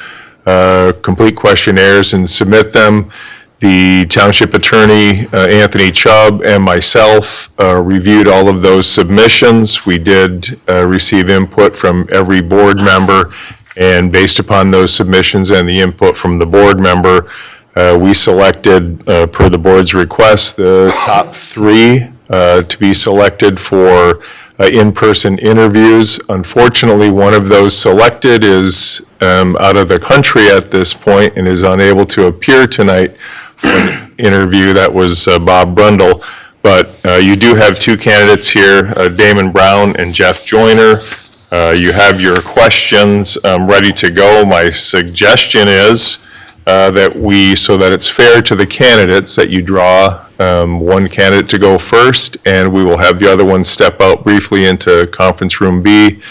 complete questionnaires and submit them. The township attorney, Anthony Chubb, and myself reviewed all of those submissions. We did receive input from every board member, and based upon those submissions and the input from the board member, we selected, per the board's request, the top 3 to be selected for in-person interviews. Unfortunately, one of those selected is out of the country at this point and is unable to appear tonight for an interview. That was Bob Brundle. But you do have 2 candidates here, Damon Brown and Jeff Joyner. You have your questions ready to go. My suggestion is so that it's fair to the candidates, that you draw one candidate to go first, and we will have the other one step out briefly into conference room B,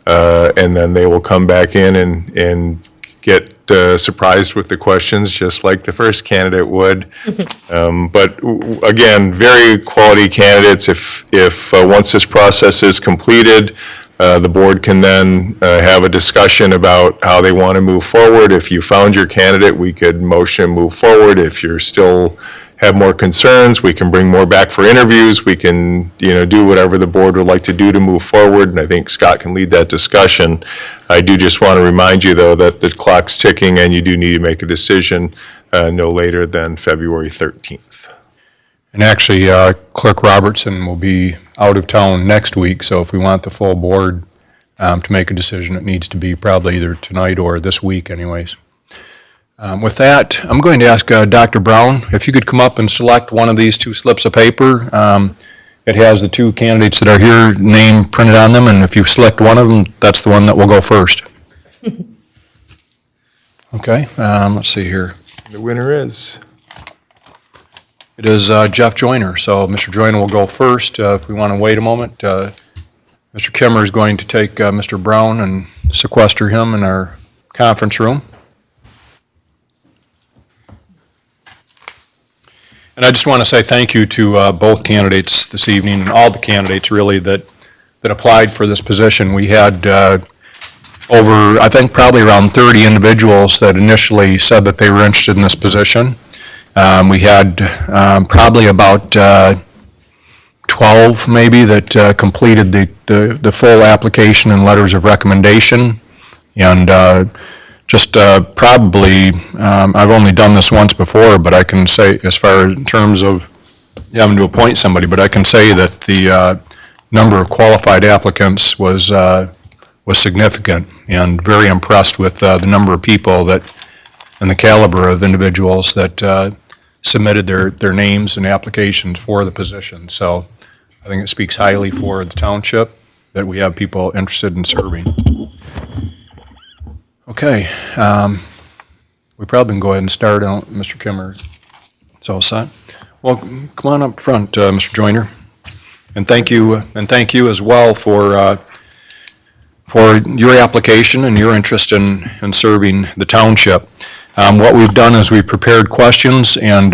and then they will come back in and get surprised with the questions, just like the first candidate would. But again, very quality candidates. If once this process is completed, the board can then have a discussion about how they want to move forward. If you found your candidate, we could motion move forward. If you're still have more concerns, we can bring more back for interviews. We can, do whatever the board would like to do to move forward, and I think Scott can lead that discussion. I do just want to remind you, though, that the clock's ticking and you do need to make a decision no later than February 13th. And actually, Clerk Robertson will be out of town next week, so if we want the full board to make a decision, it needs to be probably either tonight or this week anyways. With that, I'm going to ask Dr. Brown if you could come up and select one of these 2 slips of paper. It has the 2 candidates that are here, name printed on them, and if you select one of them, that's the one that will go first. Okay, let's see here. The winner is... It is Jeff Joyner, so Mr. Joyner will go first. If we want to wait a moment, Mr. Kimmer is going to take Mr. Brown and sequester him in our conference room. And I just want to say thank you to both candidates this evening, and all the candidates really that applied for this position. We had over, I think, probably around 30 individuals that initially said that they were interested in this position. We had probably about 12 maybe that completed the full application and letters of recommendation. And just probably, I've only done this once before, but I can say, as far as in terms of having to appoint somebody, but I can say that the number of qualified applicants was significant, and very impressed with the number of people that, and the caliber of individuals that submitted their names and applications for the position. So I think it speaks highly for the township that we have people interested in serving. Okay, we probably can go ahead and start on Mr. Kimmer. It's all set. Well, come on up front, Mr. Joyner, and thank you as well for your application and your interest in serving the township. What we've done is we've prepared questions, and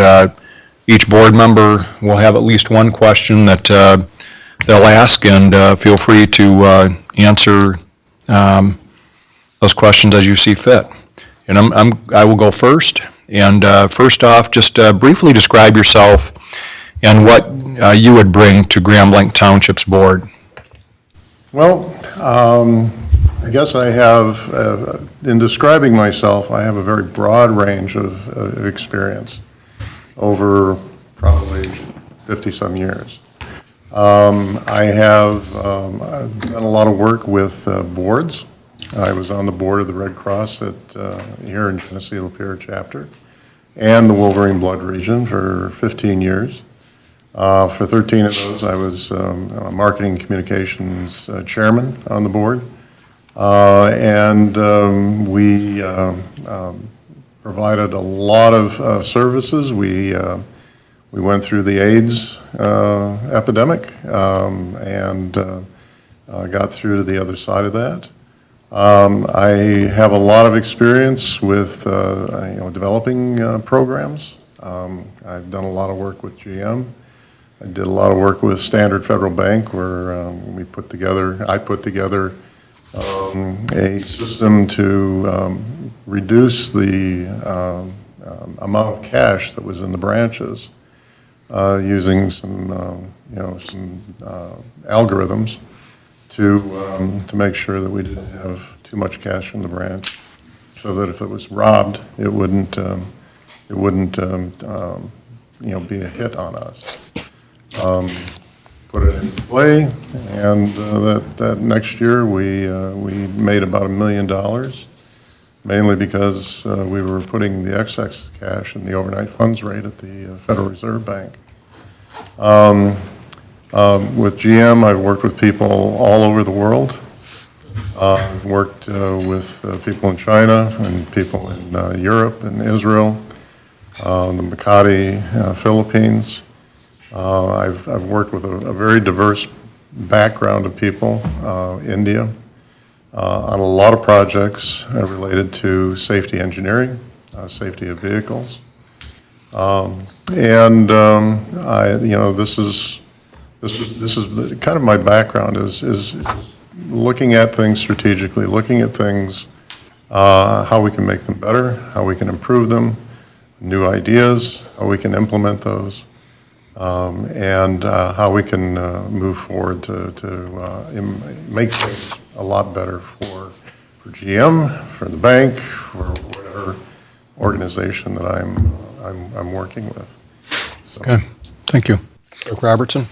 each board member will have at least one question that they'll ask, and feel free to answer those questions as you see fit. And I will go first. And first off, just briefly describe yourself and what you would bring to Grand Blanc Township's board. Well, I guess I have, in describing myself, I have a very broad range of experience over probably 50-some years. I have done a lot of work with boards. I was on the board of the Red Cross here in Genesee Lapeer chapter, and the Wolverine Blood Region for 15 years. For 13 of those, I was marketing communications chairman on the board. And we provided a lot of services. We went through the AIDS epidemic and got through to the other side of that. I have a lot of experience with developing programs. I've done a lot of work with GM. I did a lot of work with Standard Federal Bank where I put together a system to reduce the amount of cash that was in the branches using some algorithms to make sure that we didn't have too much cash in the branch, so that if it was robbed, it wouldn't be a hit on us. Put it in play, and that next year we made about $1 million, mainly because we were putting the excess cash in the overnight funds rate at the Federal Reserve Bank. With GM, I've worked with people all over the world. I've worked with people in China and people in Europe and Israel, the Makati, Philippines. I've worked with a very diverse background of people, India, on a lot of projects related to safety engineering, safety of vehicles. This is kind of my background is looking at things strategically, looking at things, how we can make them better, how we can improve them, new ideas, how we can implement those, and how we can move forward to make things a lot better for GM, for the bank, for whatever organization that I'm working with. So. Okay, thank you. Clerk Robertson?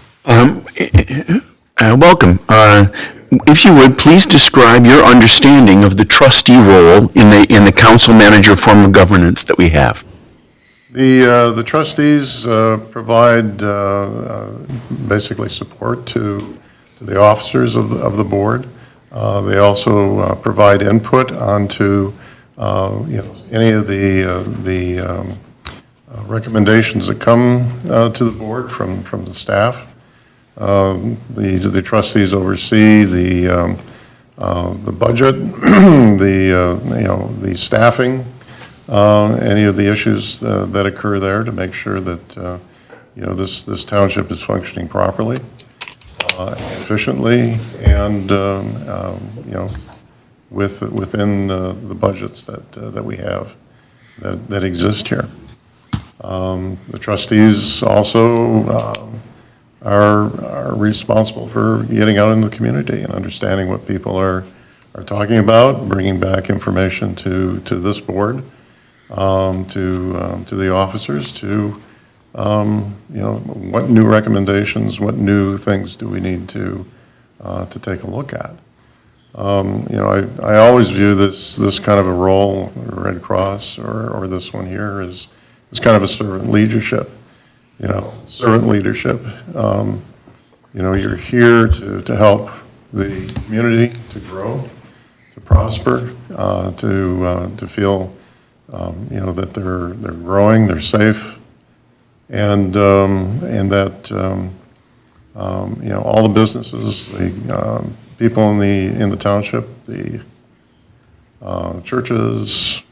Welcome. If you would, please describe your understanding of the trustee role in the council manager form of governance that we have. The trustees provide basically support to the officers of the board. They also provide input onto any of the recommendations that come to the board from the staff. The trustees oversee the budget, the staffing, any of the issues that occur there to make sure that this township is functioning properly, efficiently, and within the budgets that we have that exist here. The trustees also are responsible for getting out in the community and understanding what people are talking about, bringing back information to this board, to the officers, to what new recommendations, what new things do we need to take a look at. I always view this kind of a role, Red Cross or this one here, as kind of a servant leadership. Servant leadership. You're here to help the community to grow, to prosper, to feel, that they're growing, they're safe, and that all the businesses, the people in the township, the churches,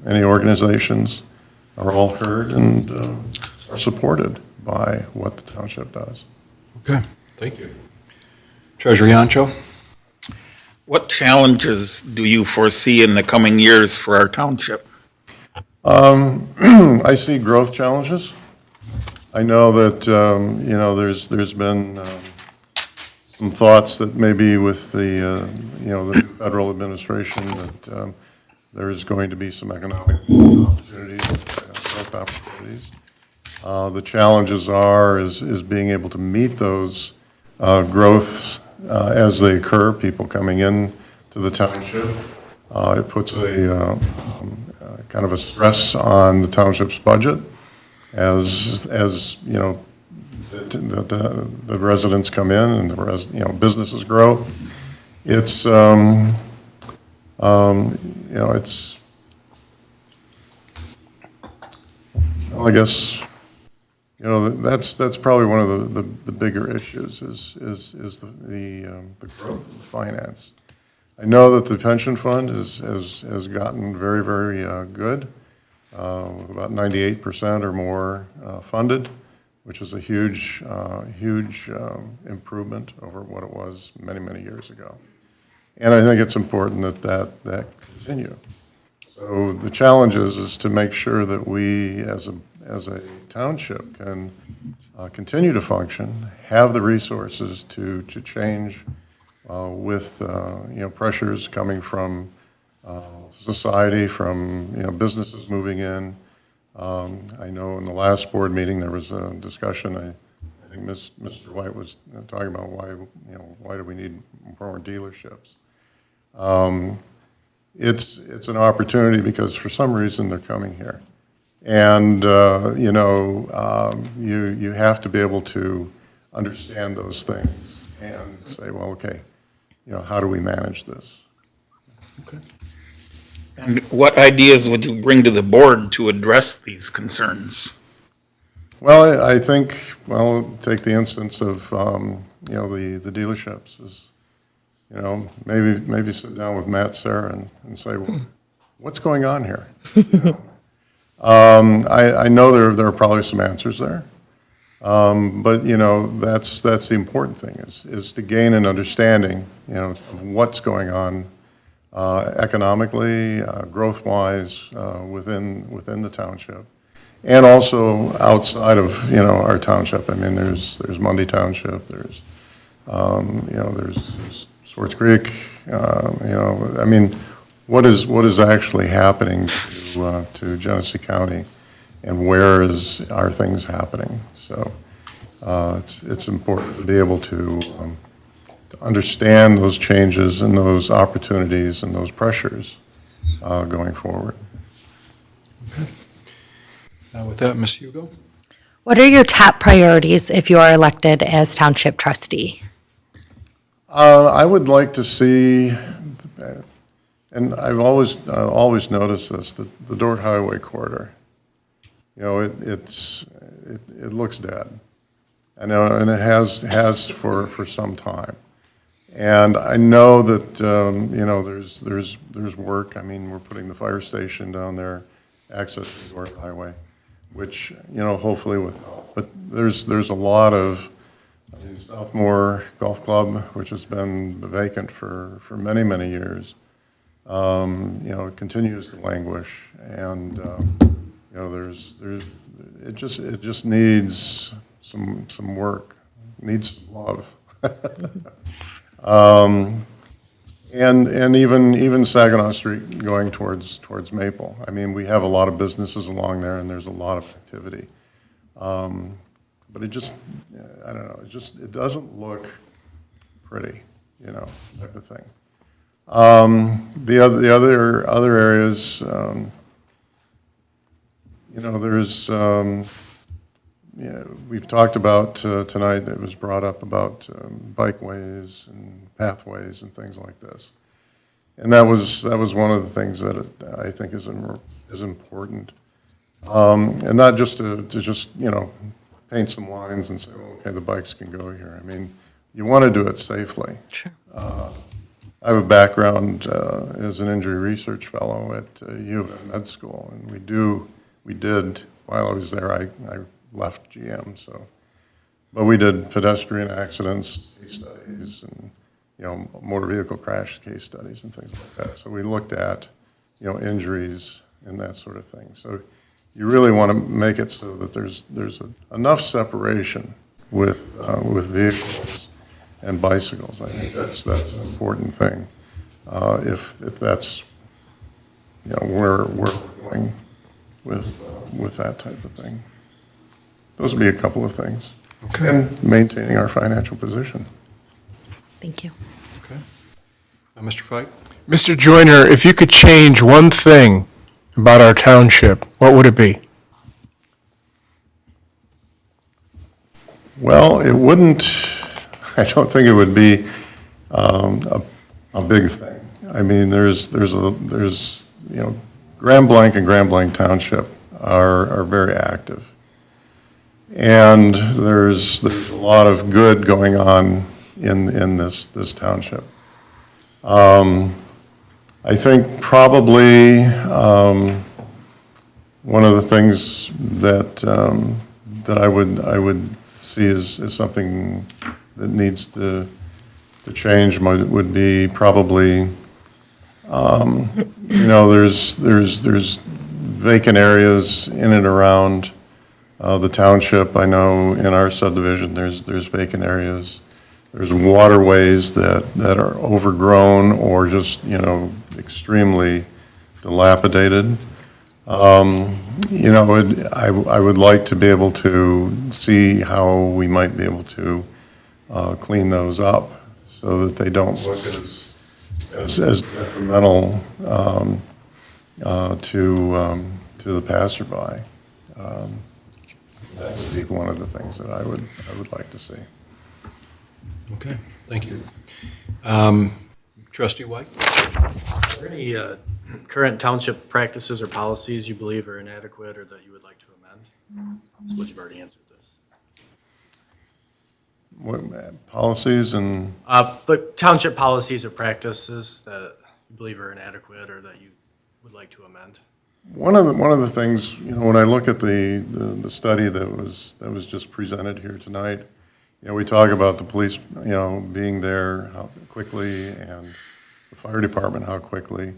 any organizations are all heard and are supported by what the township does. Okay, thank you. Treasurer Yancho? What challenges do you foresee in the coming years for our township? I see growth challenges. I know that, there's been some thoughts that maybe with the new federal administration that there is going to be some economic opportunities, growth opportunities. The challenges is being able to meet those growths as they occur, people coming in to the township. It puts a kind of a stress on the township's budget as the residents come in and the businesses grow. It's You know, it's, well, I guess, you know, that's probably one of the bigger issues is the growth of finance. I know that the pension fund has gotten very, very good, about 98% or more funded, which is a huge improvement over what it was many, many years ago. And I think it's important that continue. So the challenge is to make sure that we, as a township, can continue to function, have the resources to change with you know, pressures coming from society, from you know, businesses moving in. I know in the last board meeting there was a discussion. I think Mr. White was talking about why do we need more dealerships. It's an opportunity because for some reason they're coming here. And, you know, you have to be able to understand those things and say, well, okay, you know, how do we manage this? And what ideas would you bring to the board to address these concerns? Well, I think, well, take the instance of, you know, the dealerships is, you know, maybe sit down with Matt, Sarah, and say, well, what's going on here? You know? I know there are probably some answers there, but you know that's the important thing is to gain an understanding, you know, of what's going on economically, growth-wise within the township, and also outside of you know our township. I mean, there's Mundy Township, there's you know there's Swartz Creek, you know, I mean, what is actually happening to Genesee County, and where are things happening? So it's important to be able to understand those changes and those opportunities and those pressures going forward. With that, Ms. Hugo? What are your top priorities if you are elected as township trustee? I would like to see, and I've always noticed this, the Dordt Highway corridor. You know, it looks dead. I know, and it has for some time. And I know that you know there's work. I mean, we're putting the fire station down there, access to the Dordt Highway, which you know hopefully would help. But there's a lot of Southmore Golf Club, which has been vacant for many years. You know, it continues to languish, and you know, it just needs some work, needs some love, and even Saginaw Street going towards Maple. I mean, we have a lot of businesses along there, and there's a lot of activity. But it just, I don't know, it doesn't look pretty, you know, type of thing. The other areas, you know, there's, you know, we've talked about tonight, it was brought up about bikeways and pathways and things like this. And that was one of the things that I think is important. And not just to just, you know, paint some lines and say, well, okay, the bikes can go here. I mean, you want to do it safely. Sure. I have a background as an injury research fellow at U of M Med School, and we did, while I was there, I left GM, so, but we did pedestrian accidents case studies and, you know, motor vehicle crash case studies and things like that. So we looked at, you know, injuries and that sort of thing. So you really want to make it so that there's enough separation with vehicles and bicycles. I think that's an important thing. If that's, you know, where we're going with that type of thing. Those would be a couple of things. Okay. And maintaining our financial position. Thank you. Okay. Mr. Fike? Mr. Joyner, if you could change one thing about our township, what would it be? Well, it wouldn't, I don't think it would be a big thing. I mean, there's, you know, Grand Blanc and Grand Blanc Township are very active. And there's a lot of good going on in this township. I think probably one of the things that that I would see is something that needs to change would be probably, you know, there's vacant areas in and around the township. I know in our subdivision, there's vacant areas. There's waterways that are overgrown or just, you know, extremely dilapidated. You know, I would like to be able to see how we might be able to clean those up so that they don't look as detrimental to the passerby. That would be one of the things that I would like to see. Okay, thank you. Trustee White? Are there any current township practices or policies you believe are inadequate or that you would like to amend? Which you've already answered this. What, policies and? But township policies or practices that you believe are inadequate or that you would like to amend? One of the things, you know, when I look at the study that was just presented here tonight, you know, we talk about the police, you know, being there how quickly and the fire department how quickly.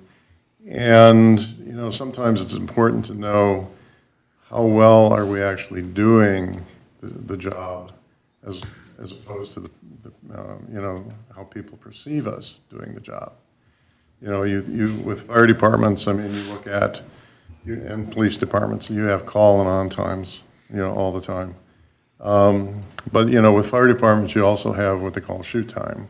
And, you know, sometimes it's important to know how well are we actually doing the job as opposed to you know, how people perceive us doing the job. You know, you with fire departments, I mean, you look at, and police departments, you have call and on times, you know, all the time. But, you know, with fire departments, you also have what they call shoot time,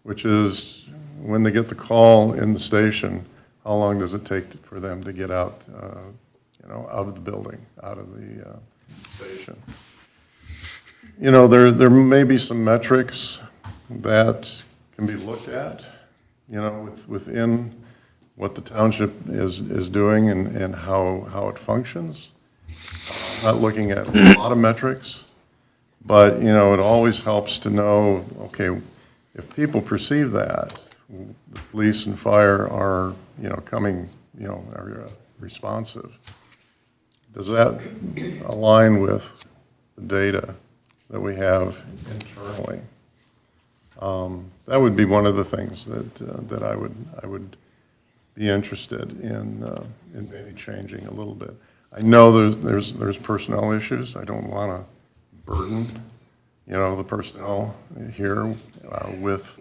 which is when they get the call in the station, how long does it take for them to get out, you know, out of the building, out of the station? You know, there may be some metrics that can be looked at, you know, within what the township is doing and how it functions. Not looking at a lot of metrics, but, you know, it always helps to know, okay, if people perceive that, the police and fire are, you know, coming, you know, are responsive. Does that align with the data that we have internally? That would be one of the things that I would be interested in maybe changing a little bit. I know there's personnel issues. I don't want to burden, you know, the personnel here with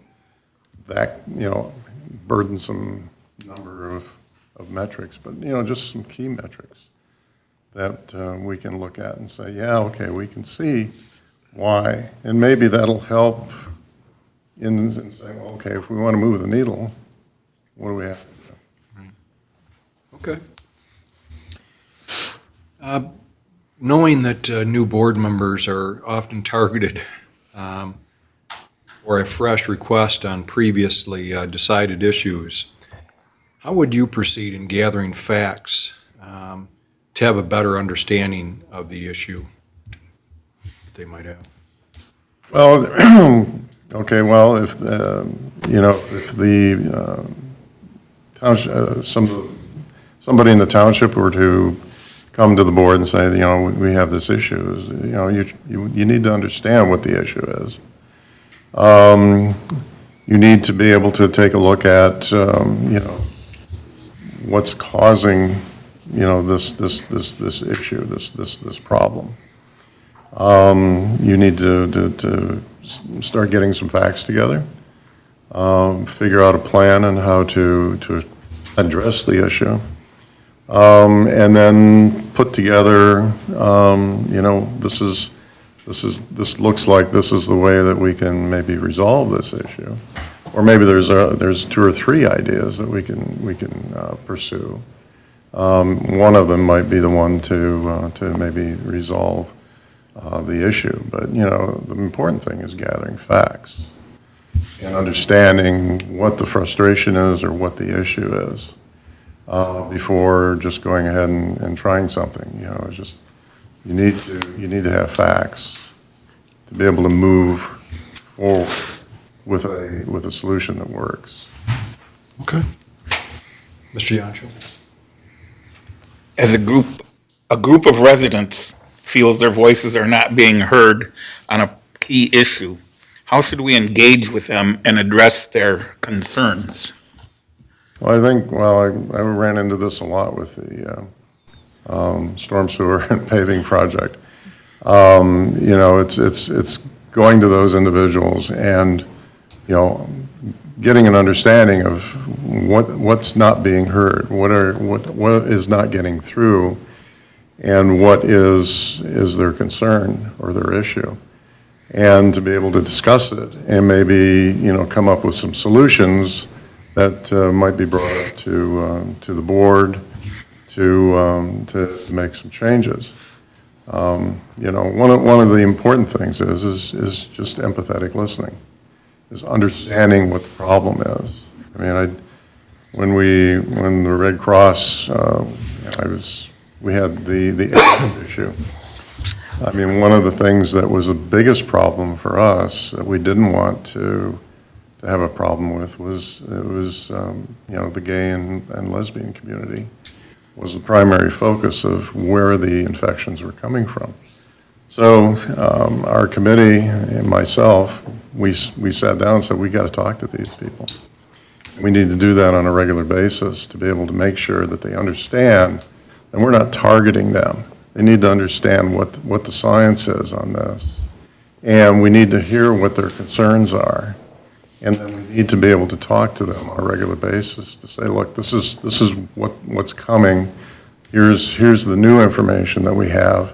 that, you know, burdensome number of metrics, but, you know, just some key metrics that we can look at and say, yeah, okay, we can see why, and maybe that'll help in saying, okay, if we want to move the needle, what do we have to do? Okay. Knowing that new board members are often targeted for a fresh request on previously decided issues, how would you proceed in gathering facts to have a better understanding of the issue that they might have? Well, okay, well, if, you know, if the township, somebody in the township were to come to the board and say, you know, we have this issue, you know, you need to understand what the issue is. You need to be able to take a look at, you know, what's causing, you know, this issue, this problem. You need to start getting some facts together, figure out a plan on how to address the issue, and then put together, you know, this looks like this is the way that we can maybe resolve this issue, or maybe there's two or three ideas that we can pursue. One of them might be the one to maybe resolve the issue, but, you know, the important thing is gathering facts. and understanding what the frustration is or what the issue is before just going ahead and trying something. You know, it's just, you need to have facts to be able to move forward with a solution that works. Okay. Mr. Yancho? As a group of residents feels their voices are not being heard on a key issue, how should we engage with them and address their concerns? Well, I think, I ran into this a lot with the storm sewer and paving project. You know, it's going to those individuals and, you know, getting an understanding of what's not being heard, what is not getting through, and what is their concern or their issue, and to be able to discuss it and maybe, you know, come up with some solutions that might be brought up to the board to make some changes. You know, one of the important things is just empathetic listening, is understanding what the problem is. I mean, when the Red Cross, we had the AIDS issue. I mean, one of the things that was the biggest problem for us that we didn't want to have a problem with was you know, the gay and lesbian community was the primary focus of where the infections were coming from. So our committee and myself, we sat down and said, we got to talk to these people. We need to do that on a regular basis to be able to make sure that they understand, and we're not targeting them. They need to understand what the science is on this. And we need to hear what their concerns are. And then we need to be able to talk to them on a regular basis to say, look, this is what's coming. Here's the new information that we have,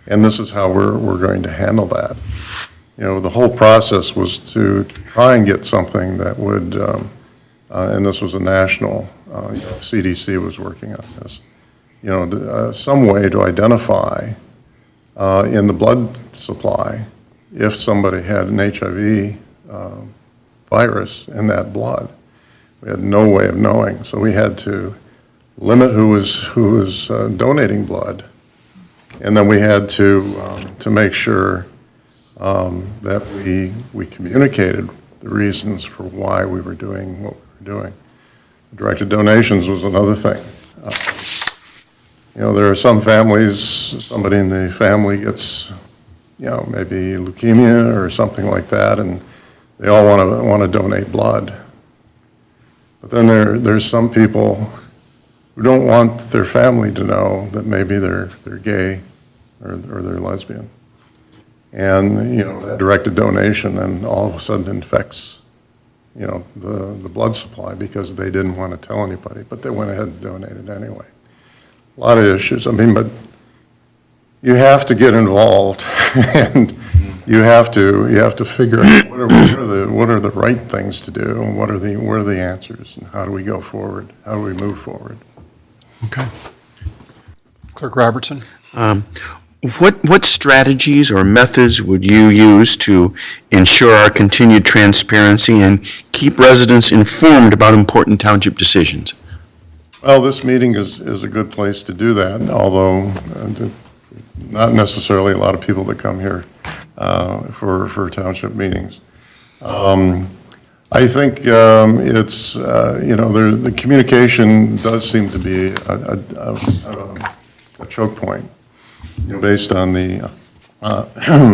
and this is how we're going to handle that. You know, the whole process was to try and get something that would, and this was a national, you know, CDC was working on this, you know, some way to identify in the blood supply if somebody had an HIV virus in that blood. We had no way of knowing, so we had to limit who was donating blood, and then we had to make sure that we communicated the reasons for why we were doing what we were doing. Directed donations was another thing. You know, there are some families, somebody in the family gets, you know, maybe leukemia or something like that, and they all want to donate blood. But then there's some people who don't want their family to know that maybe they're gay or they're lesbian. And, you know, that directed donation then all of a sudden infects, you know, the blood supply because they didn't want to tell anybody, but they went ahead and donated anyway. A lot of issues. I mean, but you have to get involved and you have to figure out what are the right things to do and what are the answers and how do we go forward? How do we move forward? Okay. Clerk Robertson? What strategies or methods would you use to ensure our continued transparency and keep residents informed about important township decisions? Well, this meeting is a good place to do that, although not necessarily a lot of people that come here for township meetings. I think it's, you know, the communication does seem to be a choke point, you know, based on the,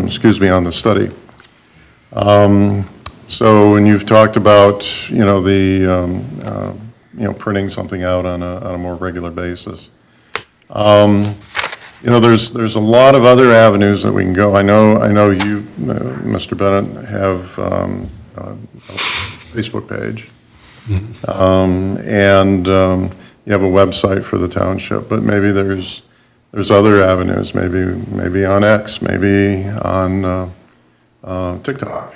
excuse me, on the study. So when you've talked about, you know, the, you know, printing something out on a more regular basis. You know, there's a lot of other avenues that we can go. I know you, Mr. Bennett, have a Facebook page, and you have a website for the township. But maybe there's other avenues. Maybe on X, maybe on TikTok.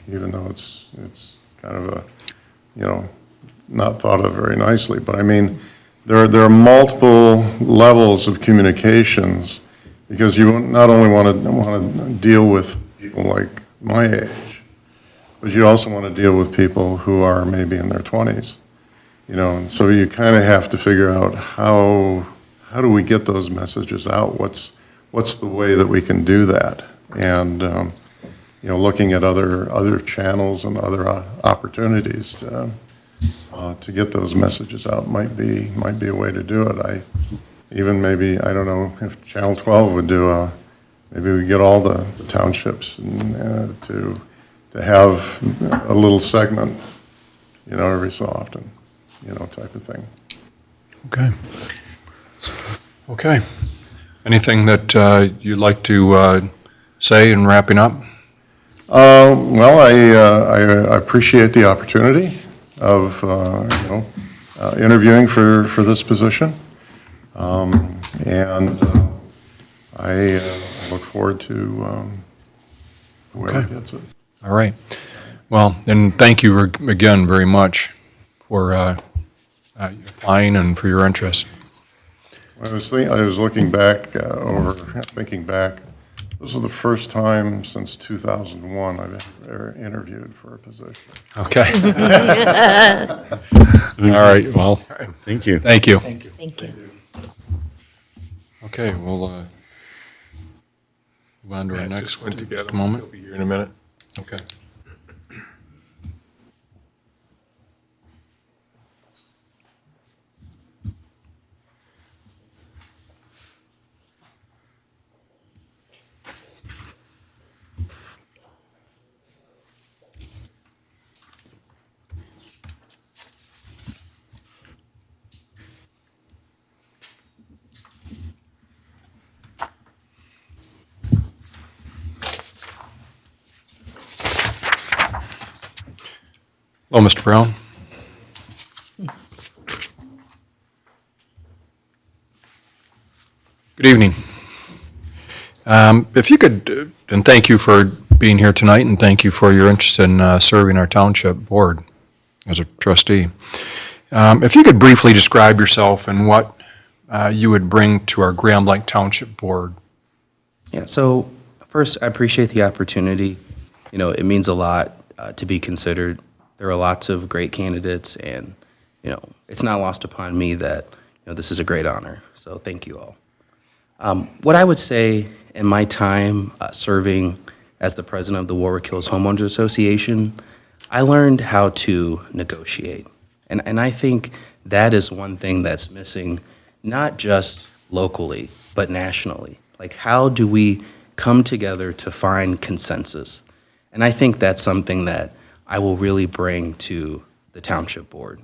Even though it's kind of a, you know, not thought of very nicely. But I mean, there are multiple levels of communications because you not only want to deal with people like my age, but you also want to deal with people who are maybe in their 20s, and so you kind of have to figure out how do we get those messages out? What's the way that we can do that? And, looking at other channels and other opportunities to get those messages out might be a way to do it. I don't know if Channel 12 would do maybe we get all the townships to have a little segment, every so often, type of thing. Okay. Okay. Anything that you'd like to say in wrapping up? Well, I appreciate the opportunity of, interviewing for this position. And I look forward to whoever Okay. gets it. All right. Well, and thank you again very much for applying and for your interest. I was looking back thinking back. This is the first time since 2001 I've ever interviewed for a position. Okay. All right, well, Thank you. thank you. Thank you. Okay, we'll move on to our Matt next just went to get just a him. moment. He'll be here in a minute. Okay. Hello, Mr. Brown. Good evening. If you could, and thank you for being here tonight, and thank you for your interest in serving our township board as a trustee. If you could briefly describe yourself and what you would bring to our Grand Blanc Township Board. Yeah, so first, I appreciate the opportunity. It means a lot to be considered. There are lots of great candidates, and, it's not lost upon me that, this is a great honor. So thank you all. What I would say in my time serving as the president of the Warwick Hills Homeowners Association, I learned how to negotiate. And I think that is one thing that's missing, not just locally, but nationally. Like, how do we come together to find consensus? And I think that's something that I will really bring to the township board.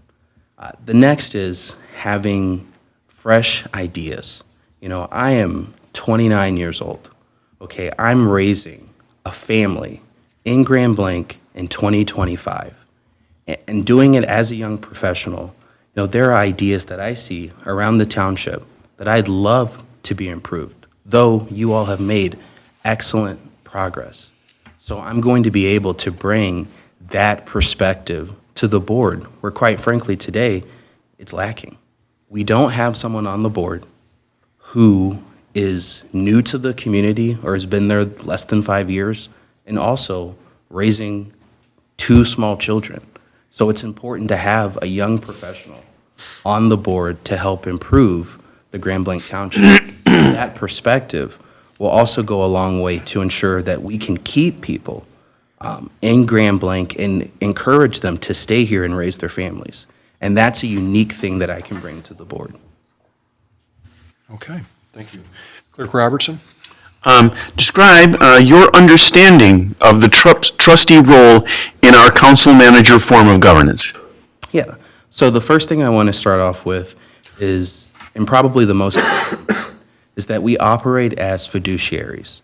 The next is having fresh ideas. I am 29 years old. Okay, I'm raising a family in Grand Blanc in 2025. And doing it as a young professional, there are ideas that I see around the township that I'd love to be improved, though you all have made excellent progress. So I'm going to be able to bring that perspective to the board, where quite frankly today, it's lacking. We don't have someone on the board who is new to the community or has been there less than 5 years, and also raising 2 small children. So it's important to have a young professional on the board to help improve the Grand Blanc Township. That perspective will also go a long way to ensure that we can keep people in Grand Blanc and encourage them to stay here and raise their families. And that's a unique thing that I can bring to the board. Okay, thank you. Clerk Robertson? Describe your understanding of the trustee role in our council manager form of governance. Yeah. So the first thing I want to start off with is, and probably the most important, is that we operate as fiduciaries.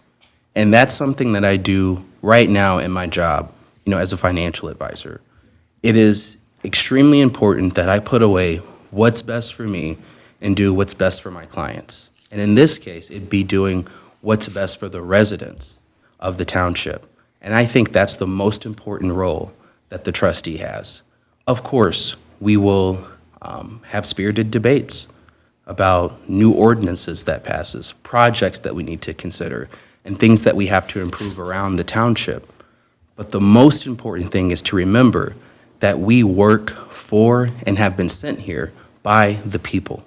And that's something that I do right now in my job, as a financial advisor. It is extremely important that I put away what's best for me and do what's best for my clients. And in this case, it'd be doing what's best for the residents of the township. And I think that's the most important role that the trustee has. Of course, we will have spirited debates about new ordinances that passes, projects that we need to consider, and things that we have to improve around the township. But the most important thing is to remember that we work for and have been sent here by the people.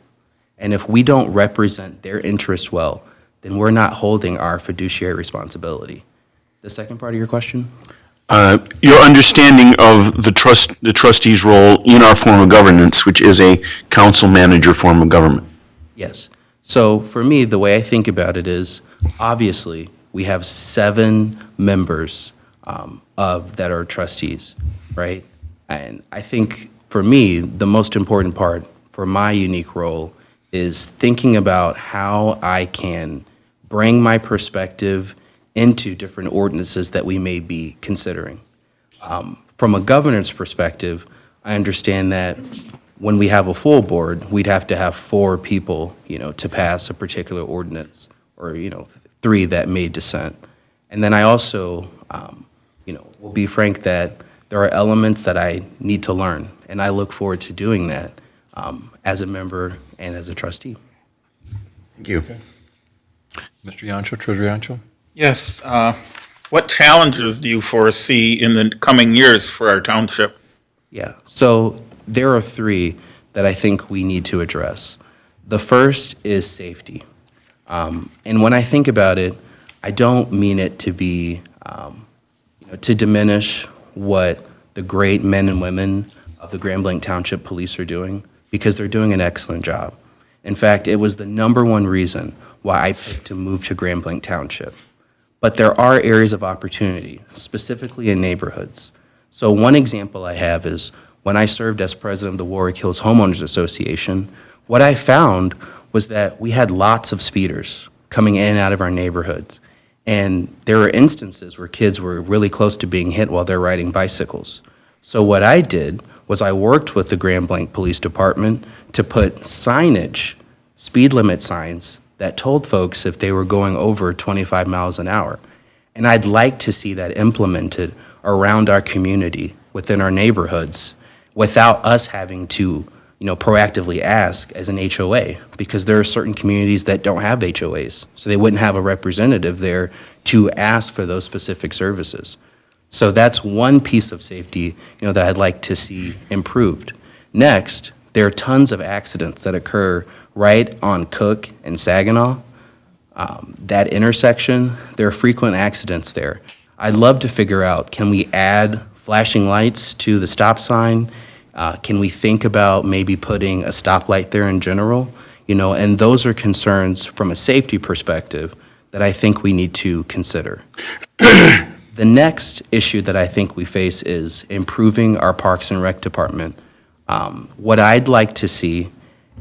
And if we don't represent their interests well, then we're not holding our fiduciary responsibility. The second part of your question? Your understanding of the trustee's role in our form of governance, which is a council-manager form of government. Yes. So for me, the way I think about it is, obviously, we have 7 members that are trustees, right? And I think for me, the most important part for my unique role is thinking about how I can bring my perspective into different ordinances that we may be considering. From a governance perspective, I understand that when we have a full board, we'd have to have 4 people, to pass a particular ordinance, or, 3 that may dissent. And then I also, will be frank that there are elements that I need to learn, and I look forward to doing that as a member and as a trustee. Thank you. Mr. Yancho, Treasurer Yancho? Yes. What challenges do you foresee in the coming years for our township? Yeah, so there are 3 that I think we need to address. The first is safety. And when I think about it, I don't mean it to be, to diminish what the great men and women of the Grand Blanc Township Police are doing, because they're doing an excellent job. In fact, it was the #1 reason why I picked to move to Grand Blanc Township. But there are areas of opportunity, specifically in neighborhoods. So one example I have is when I served as president of the Warwick Hills Homeowners Association, what I found was that we had lots of speeders coming in and out of our neighborhoods. And there were instances where kids were really close to being hit while they're riding bicycles. So what I did was I worked with the Grand Blanc Police Department to put signage, speed limit signs, that told folks if they were going over 25 miles an hour. And I'd like to see that implemented around our community, within our neighborhoods, without us having to, proactively ask as an HOA, because there are certain communities that don't have HOAs, so they wouldn't have a representative there to ask for those specific services. So that's one piece of safety, that I'd like to see improved. Next, there are tons of accidents that occur right on Cook and Saginaw. That intersection, there are frequent accidents there. I'd love to figure out, can we add flashing lights to the stop sign? Can we think about maybe putting a stoplight there in general? And those are concerns from a safety perspective that I think we need to consider. The next issue that I think we face is improving our Parks and Rec department. What I'd like to see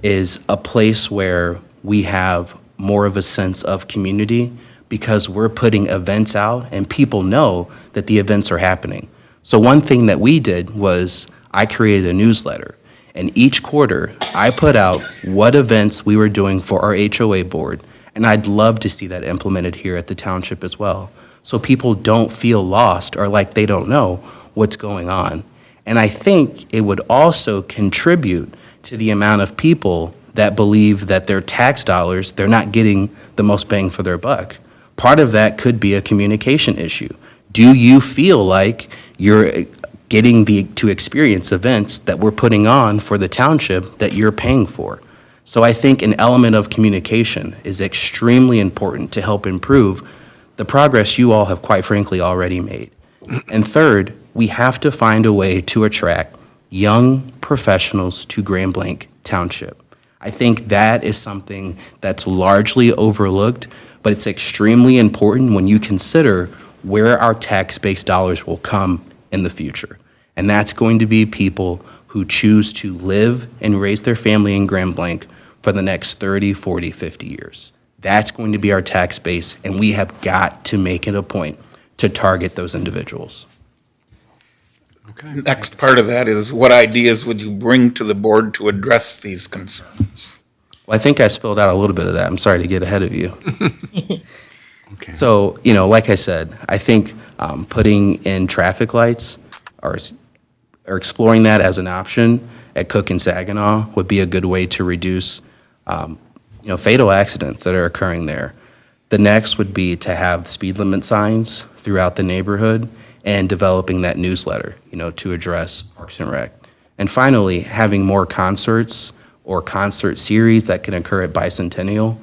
is a place where we have more of a sense of community, because we're putting events out and people know that the events are happening. So one thing that we did was I created a newsletter, and each quarter I put out what events we were doing for our HOA board, and I'd love to see that implemented here at the township as well, so people don't feel lost or like they don't know what's going on. And I think it would also contribute to the amount of people that believe that their tax dollars, they're not getting the most bang for their buck. Part of that could be a communication issue. Do you feel like you're getting to experience events that we're putting on for the township that you're paying for? So I think an element of communication is extremely important to help improve the progress you all have quite frankly already made. And third, we have to find a way to attract young professionals to Grand Blanc Township. I think that is something that's largely overlooked, but it's extremely important when you consider where our tax-based dollars will come in the future. And that's going to be people who choose to live and raise their family in Grand Blanc for the next 30, 40, 50 years. That's going to be our tax base, and we have got to make it a point to target those individuals. Next part of that is, what ideas would you bring to the board to address these concerns? Well, I think I spilled out a little bit of that. I'm sorry to get ahead of you. Okay. So, like I said, I think putting in traffic lights or exploring that as an option at Cook and Saginaw would be a good way to reduce, fatal accidents that are occurring there. The next would be to have speed limit signs throughout the neighborhood and developing that newsletter, to address Parks and Rec. And finally, having more concerts or concert series that can occur at Bicentennial,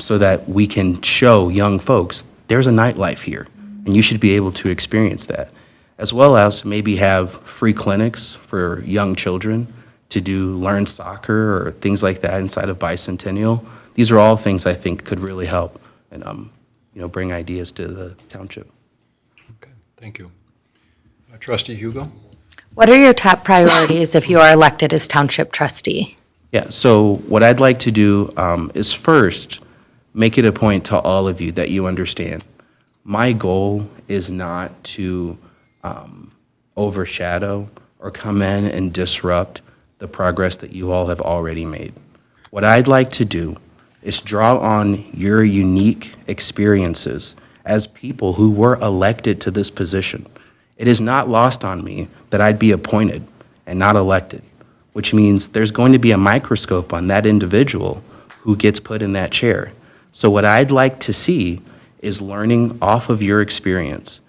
so that we can show young folks there's a nightlife here, and you should be able to experience that. As well as maybe have free clinics for young children to learn soccer or things like that inside of Bicentennial. These are all things I think could really help and bring ideas to the township. Okay, thank you. Trustee Hugo? What are your top priorities if you are elected as township trustee? Yeah, so what I'd like to do is first make it a point to all of you that you understand. My goal is not to overshadow or come in and disrupt the progress that you all have already made. What I'd like to do is draw on your unique experiences as people who were elected to this position. It is not lost on me that I'd be appointed and not elected, which means there's going to be a microscope on that individual who gets put in that chair. So what I'd like to see is learning off of your experience.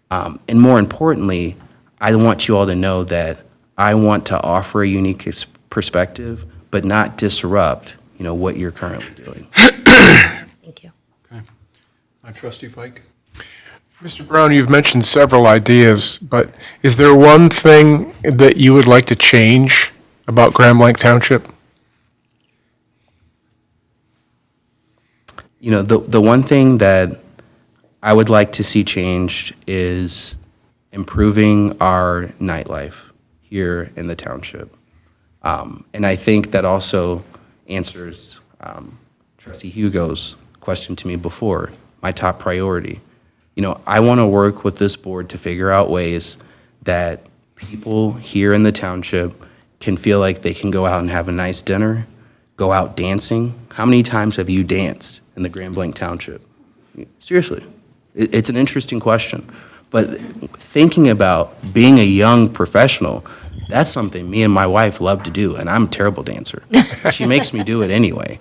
And more importantly, I want you all to know that I want to offer a unique perspective, but not disrupt, what you're currently doing. Thank you. Okay. Trustee Fike? Mr. Brown, you've mentioned several ideas, but is there one thing that you would like to change about Grand Blanc Township? The one thing that I would like to see changed is improving our nightlife here in the township. And I think that also answers Trustee Hugo's question to me before, my top priority. I want to work with this board to figure out ways that people here in the township can feel like they can go out and have a nice dinner, go out dancing. How many times have you danced in the Grand Blanc Township? Seriously, it's an interesting question. But thinking about being a young professional, that's something me and my wife love to do, and I'm a terrible dancer. She makes me do it anyway.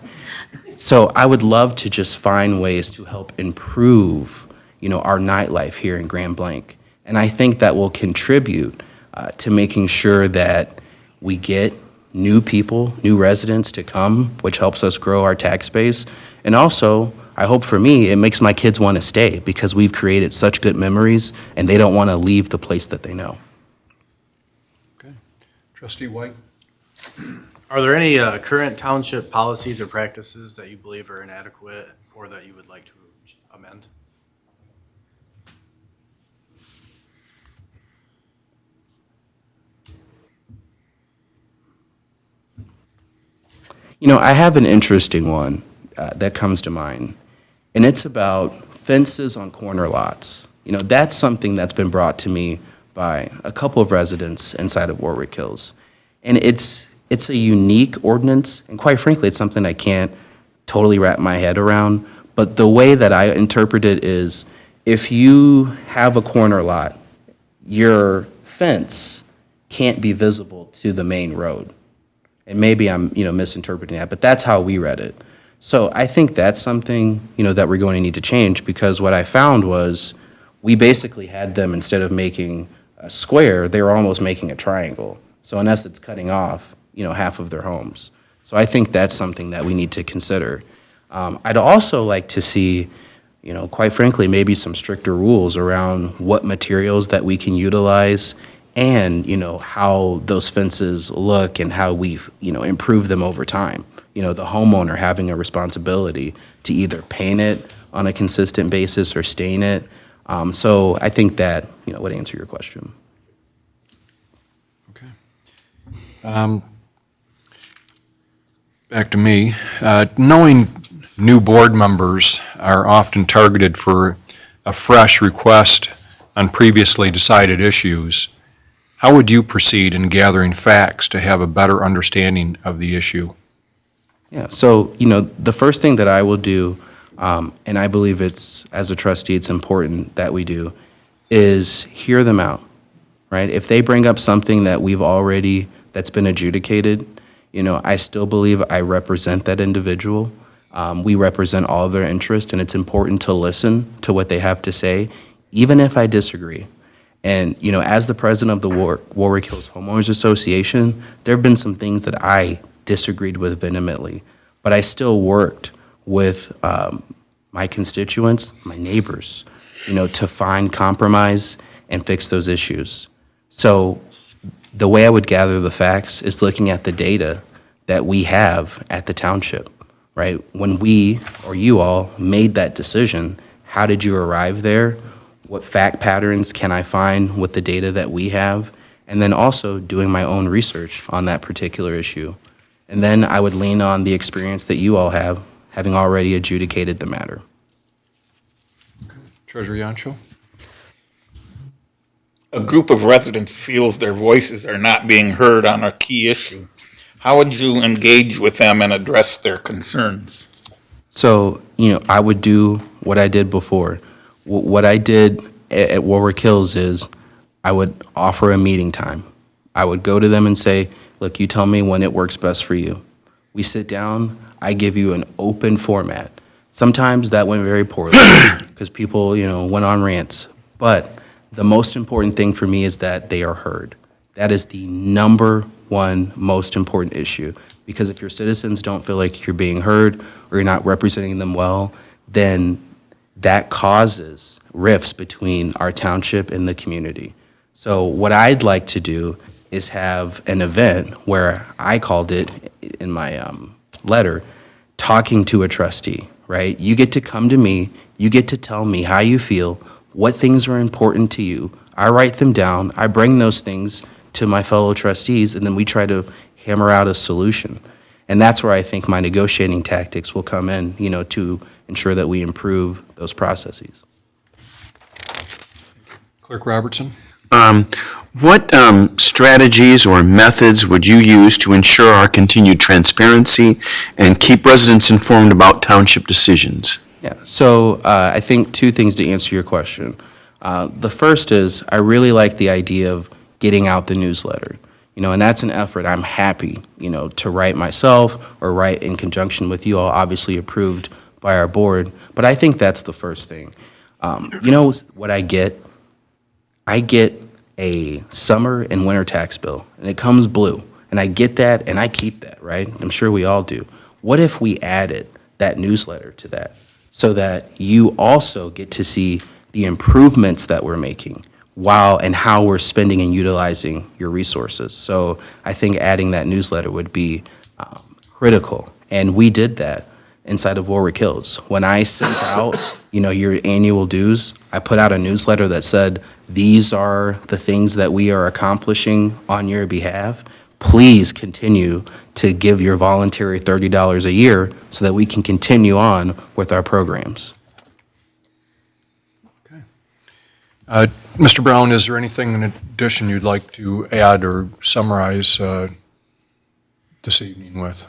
So I would love to just find ways to help improve, our nightlife here in Grand Blanc. And I think that will contribute to making sure that we get new people, new residents to come, which helps us grow our tax base. And also, I hope for me, it makes my kids want to stay because we've created such good memories and they don't want to leave the place that they know. Okay. Trustee White? Are there any current township policies or practices that you believe are inadequate or that you would like to amend? I have an interesting one that comes to mind, and it's about fences on corner lots. That's something that's been brought to me by a couple of residents inside of Warwick Hills. And it's a unique ordinance, and quite frankly, it's something I can't totally wrap my head around. But the way that I interpret it is, if you have a corner lot, your fence can't be visible to the main road. And maybe I'm, misinterpreting that, but that's how we read it. So I think that's something, that we're going to need to change, because what I found was we basically had them, instead of making a square, they were almost making a triangle. So in essence, cutting off, half of their homes. So I think that's something that we need to consider. I'd also like to see, quite frankly, maybe some stricter rules around what materials that we can utilize and, how those fences look and how we've, improved them over time. The homeowner having a responsibility to either paint it on a consistent basis or stain it. So I think that, would answer your question. Okay. Back to me. Knowing new board members are often targeted for a fresh request on previously decided issues, how would you proceed in gathering facts to have a better understanding of the issue? Yeah, so, the first thing that I will do, and I believe as a trustee, it's important that we do, is hear them out, right? If they bring up something that that's been adjudicated, I still believe I represent that individual. We represent all of their interests, and it's important to listen to what they have to say, even if I disagree. And, as the president of the Warwick Hills Homeowners Association, there have been some things that I disagreed with vehemently, but I still worked with my constituents, my neighbors, to find compromise and fix those issues. So the way I would gather the facts is looking at the data that we have at the township, right? When we, or you all, made that decision, how did you arrive there? What fact patterns can I find with the data that we have? And then also doing my own research on that particular issue. And then I would lean on the experience that you all have, having already adjudicated the matter. Treasurer Yancho? A group of residents feels their voices are not being heard on a key issue. How would you engage with them and address their concerns? So, I would do what I did before. What I did at Warwick Hills is I would offer a meeting time. I would go to them and say, look, you tell me when it works best for you. We sit down, I give you an open format. Sometimes that went very poorly because people, went on rants. But the most important thing for me is that they are heard. That is the number one most important issue. Because if your citizens don't feel like you're being heard or you're not representing them well, then that causes rifts between our township and the community. So what I'd like to do is have an event where I called it in my letter, talking to a trustee, right? You get to come to me, you get to tell me how you feel, what things are important to you. I write them down, I bring those things to my fellow trustees, and then we try to hammer out a solution. And that's where I think my negotiating tactics will come in, to ensure that we improve those processes. Clerk Robertson? What strategies or methods would you use to ensure our continued transparency and keep residents informed about township decisions? Yeah, so I think two things to answer your question. The first is I really like the idea of getting out the newsletter. And that's an effort I'm happy, to write myself or write in conjunction with you all, obviously approved by our board. But I think that's the first thing. What I get? I get a summer and winter tax bill, and it comes blue. And I get that, and I keep that, right? I'm sure we all do. What if we added that newsletter to that so that you also get to see the improvements that we're making and how we're spending and utilizing your resources? So I think adding that newsletter would be critical. And we did that inside of Warwick Hills. When I sent out, your annual dues, I put out a newsletter that said, these are the things that we are accomplishing on your behalf. Please continue to give your voluntary $30 a year so that we can continue on with our programs. Mr. Brown, is there anything in addition you'd like to add or summarize this evening with?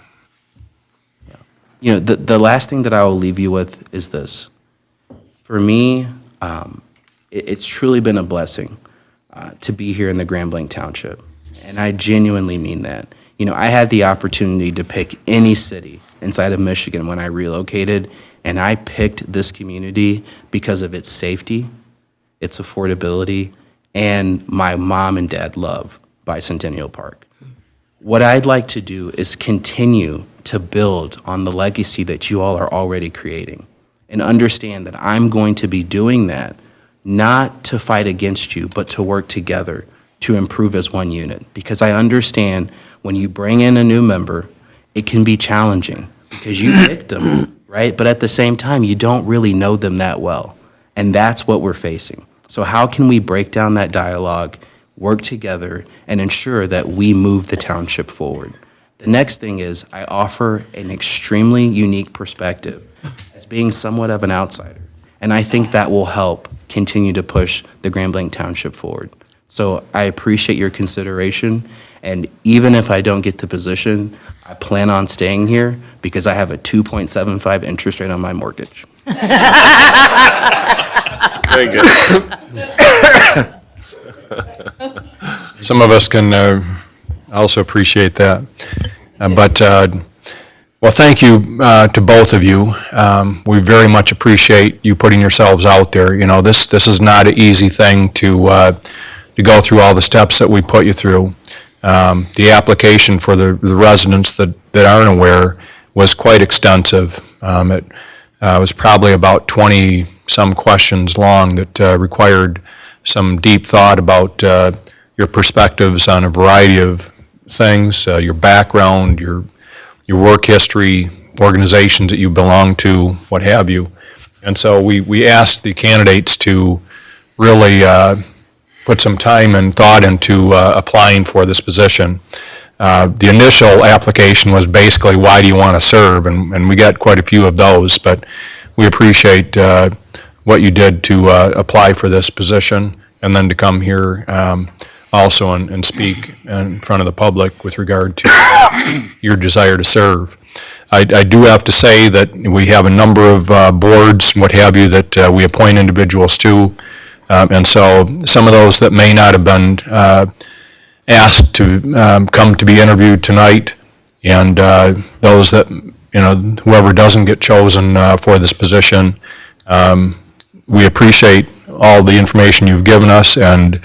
The last thing that I will leave you with is this. For me, it's truly been a blessing to be here in the Grand Blanc Township, and I genuinely mean that. I had the opportunity to pick any city inside of Michigan when I relocated, and I picked this community because of its safety, its affordability, and my mom and dad love Bicentennial Park. What I'd like to do is continue to build on the legacy that you all are already creating and understand that I'm going to be doing that not to fight against you, but to work together to improve as one unit. Because I understand when you bring in a new member, it can be challenging because you picked them, right? But at the same time, you don't really know them that well. And that's what we're facing. So how can we break down that dialogue, work together, and ensure that we move the township forward? The next thing is I offer an extremely unique perspective as being somewhat of an outsider. And I think that will help continue to push the Grand Blanc Township forward. So I appreciate your consideration. And even if I don't get the position, I plan on staying here because I have a 2.75 interest rate on my mortgage. Very good. Some of us can also appreciate that. But Well, thank you to both of you. We very much appreciate you putting yourselves out there. You know, this is not an easy thing to go through all the steps that we put you through. The application for the residents that aren't aware was quite extensive. It was probably about 20-some questions long that required some deep thought about your perspectives on a variety of things, your background, your work history, organizations that you belong to, what have you. And so we asked the candidates to really put some time and thought into applying for this position. The initial application was basically, why do you want to serve? And we got quite a few of those, but we appreciate what you did to apply for this position and then to come here also and speak in front of the public with regard to your desire to serve. I do have to say that we have a number of boards, what have you, that we appoint individuals to. And so some of those that may not have been asked to come to be interviewed tonight, and those that, you know, whoever doesn't get chosen for this position, we appreciate all the information you've given us, and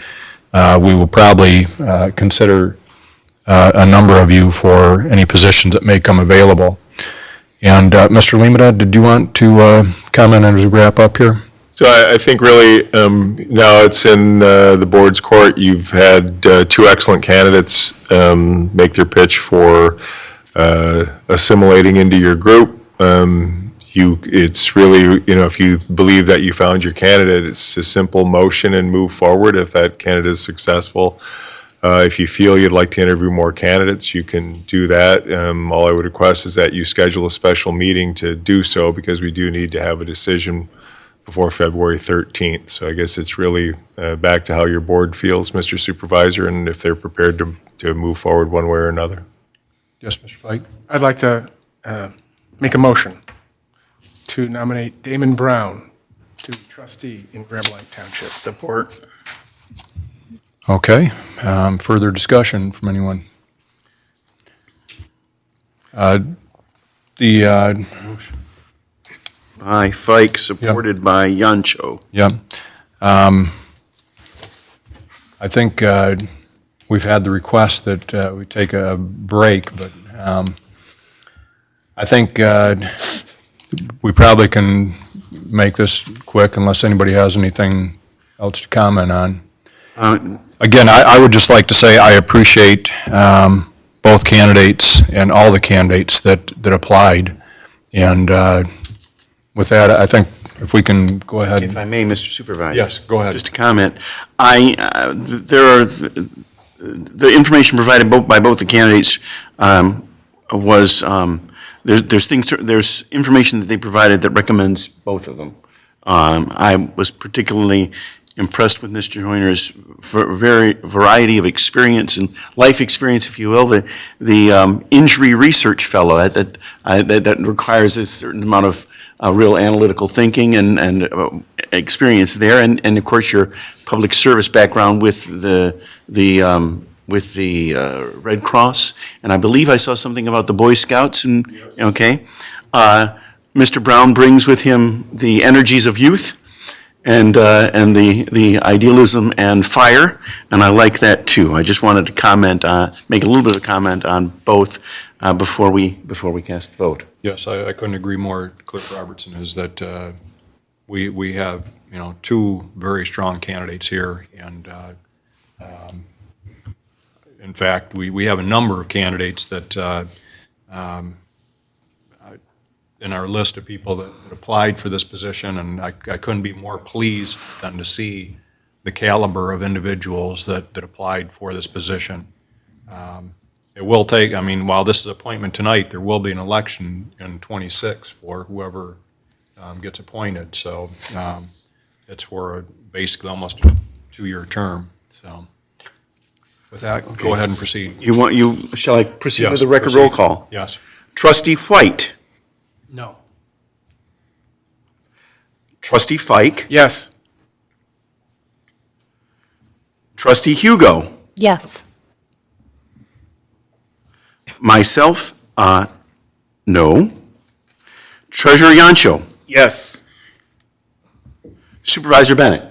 we will probably consider a number of you for any positions that may come available. And Mr. Limita, did you want to comment as we wrap up here? So I think really now it's in the board's court. You've had two excellent candidates make their pitch for assimilating into your group. It's really, you know, if you believe that you found your candidate, it's a simple motion and move forward if that candidate is successful. If you feel you'd like to interview more candidates, you can do that. All I would request is that you schedule a special meeting to do so, because we do need to have a decision before February 13th. So I guess it's really back to how your board feels, Mr. Supervisor, and if they're prepared to move forward one way or another. Yes, Mr. Fike? I'd like to make a motion to nominate Damon Brown to trustee in Grand Blanc Township. Support. Okay. Further discussion from anyone? By Fike, supported by Yancho. Yeah. I think we've had the request that we take a break, but I think we probably can make this quick unless anybody has anything else to comment on. Again, I would just like to say I appreciate both candidates and all the candidates that applied. And with that, I think if we can go ahead. If I may, Mr. Supervisor. Yes, go ahead. Just a comment. The information provided by both the candidates was, there's information that they provided that recommends both of them. I was particularly impressed with Mr. Joyner's variety of experience and life experience, if you will. The injury research fellow that requires a certain amount of real analytical thinking and experience there, and of course your public service background with the Red Cross, and I believe I saw something about the Boy Scouts. And okay, Mr. Brown brings with him the energies of youth and the idealism and fire, and I like that too. I just wanted to comment, make a little bit of a comment on both before we cast the vote. Yes, I couldn't agree more, Cliff Robertson, is that we have, you know, two very strong candidates here, and in fact, we have a number of candidates that in our list of people that applied for this position, and I couldn't be more pleased than to see the caliber of individuals that applied for this position. It will take, I mean, while this is appointment tonight, there will be an election in '26 for whoever gets appointed. So it's for basically almost a 2-year term. So with that, go ahead and proceed. Shall I proceed Yes, with the record proceed. roll call? Yes. Trustee White. No. Trustee Fike. Yes. Trustee Hugo. Yes. Myself, No. Treasurer Yancho? Yes. Supervisor Bennett?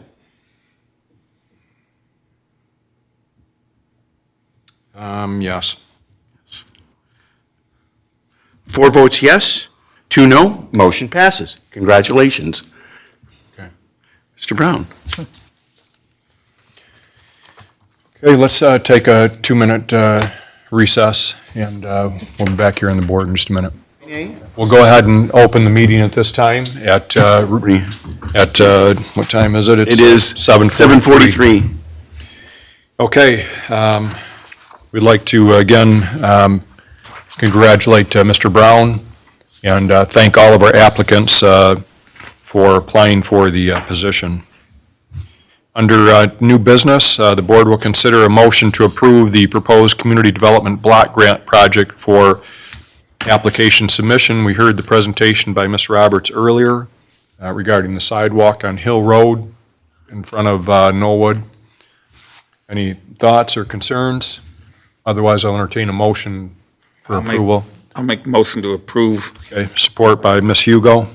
Yes. 4 votes yes, 2 no, motion passes. Congratulations. Okay. Mr. Brown? Okay, let's take a 2-minute recess, and we'll be back here on the board in just a minute. We'll go ahead and open the meeting at this time at, what time is it? It is 7:43. Okay, we'd like to again congratulate Mr. Brown and thank all of our applicants for applying for the position. Under new business, the board will consider a motion to approve the proposed community development block grant project for application submission. We heard the presentation by Ms. Roberts earlier regarding the sidewalk on Hill Road in front of Knollwood. Any thoughts or concerns? Otherwise, I'll entertain a motion for approval. I'll make the motion to approve. Okay, support by Ms. Hugo.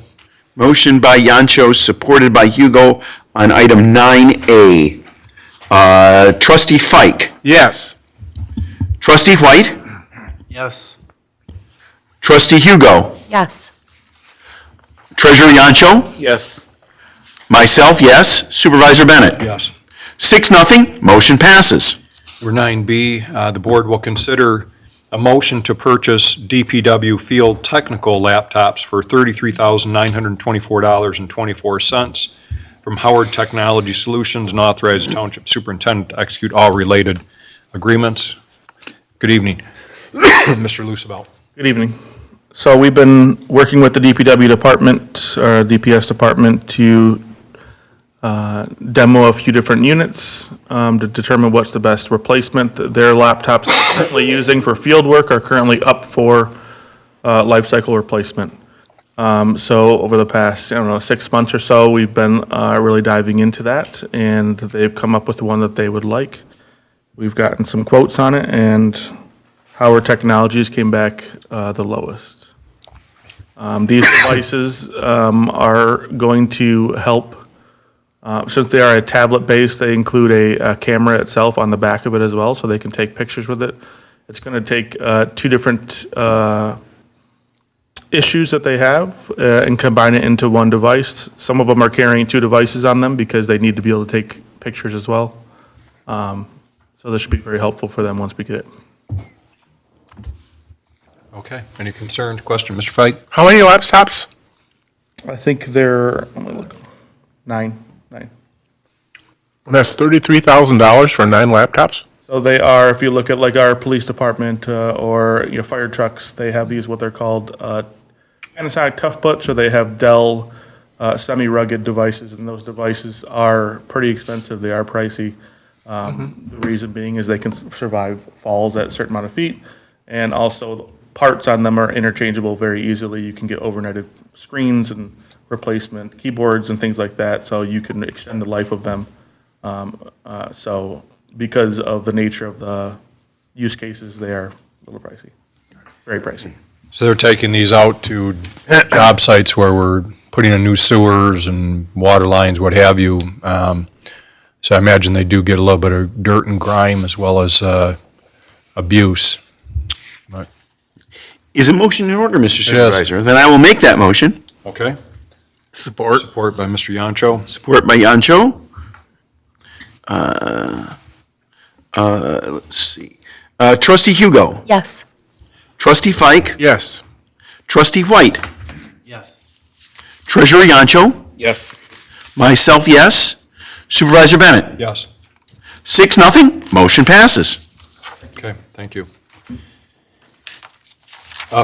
Motion by Yancho, supported by Hugo on item 9A. Trustee Fike? Yes. Trustee White? Yes. Trustee Hugo? Yes. Treasurer Yancho? Yes. Myself, yes. Supervisor Bennett? Yes. 6-0, motion passes. Number 9B, the board will consider a motion to purchase DPW field technical laptops for $33,924.24 from Howard Technology Solutions and authorize the Township Superintendent to execute all related agreements. Good evening. Mr. Loosevelt. Good evening. So we've been working with the DPW department, or DPS department, to demo a few different units to determine what's the best replacement. Their laptops they're currently using for field work are currently up for life cycle replacement. So over the past, 6 months or so, we've been really diving into that, and they've come up with the one that they would like. We've gotten some quotes on it, and Howard Technologies came back the lowest. These devices are going to help. Since they are a tablet-based, they include a camera itself on the back of it as well, so they can take pictures with it. It's going to take 2 different issues that they have and combine it into one device. Some of them are carrying 2 devices on them because they need to be able to take pictures as well. So this should be very helpful for them once we get it. Okay, any concerns, question, Mr. Fike? How many laptops? I think they're, let me look, 9. And that's $33,000 for 9 laptops? So they are, if you look at like our police department or fire trucks, they have these, what they're called, Panasonic Tough Butts, or they have Dell semi-rugged devices, and those devices are pretty expensive. They are pricey. The reason being is they can survive falls at a certain amount of feet, and also parts on them are interchangeable very easily. You can get overnighted screens and replacement keyboards and things like that, so you can extend the life of them. So because of the nature of the use cases, they are a little pricey, very pricey. So they're taking these out to job sites where we're putting in new sewers and water lines, what have you. So I imagine they do get a little bit of dirt and grime as well as abuse. But, Is a motion in order, Mr. is. Supervisor? Then I will make that motion. okay, Support. support by Mr. Yancho. Support by Yancho. Let's see. Trustee Hugo. Yes. Trustee Fike. Yes. Trustee White. Yes. Treasurer Yancho. Yes. Myself, yes. Supervisor Bennett. Yes. 6-0, motion passes. Okay, thank you.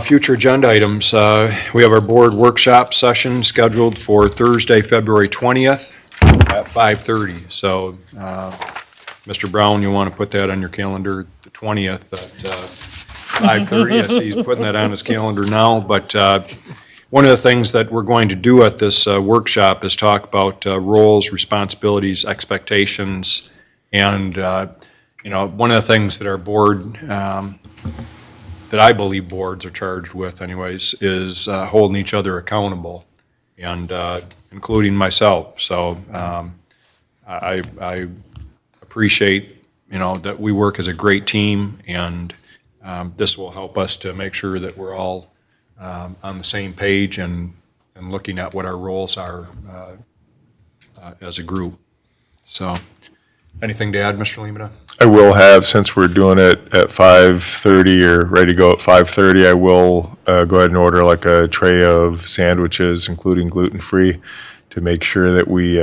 Future agenda items, we have our board workshop session scheduled for Thursday, February 20th at 5:30. So, Mr. Brown, you want to put that on your calendar, the 20th at 5:30. I see he's putting that on his calendar now, but one of the things that we're going to do at this workshop is talk about roles, responsibilities, expectations, and, one of the things that our board that I believe boards are charged with anyways, is holding each other accountable, and including myself. So I appreciate, that we work as a great team, and this will help us to make sure that we're all on the same page and looking at what our roles are as a group. So, anything to add, Mr. Limita? I will have, since we're doing it at 5:30 or ready to go at 5:30, I will go ahead and order like a tray of sandwiches, including gluten-free, to make sure that we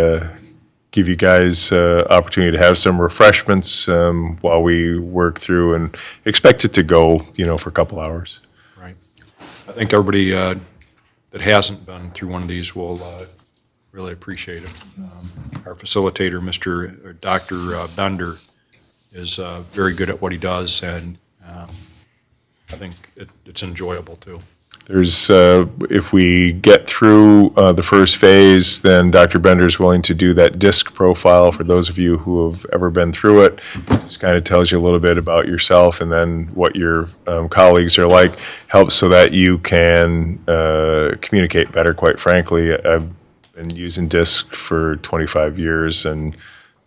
give you guys opportunity to have some refreshments while we work through, and expect it to go, for a couple hours. Right. I think everybody that hasn't been through one of these will really appreciate it. Our facilitator, Dr. Bender, is very good at what he does, and I think it's enjoyable too. There's, if we get through the first phase, then Dr. Bender is willing to do that disc profile for those of you who have ever been through it. Just kind of tells you a little bit about yourself and then what your colleagues are like. Helps so that you can communicate better, quite frankly. I've been using disc for 25 years, and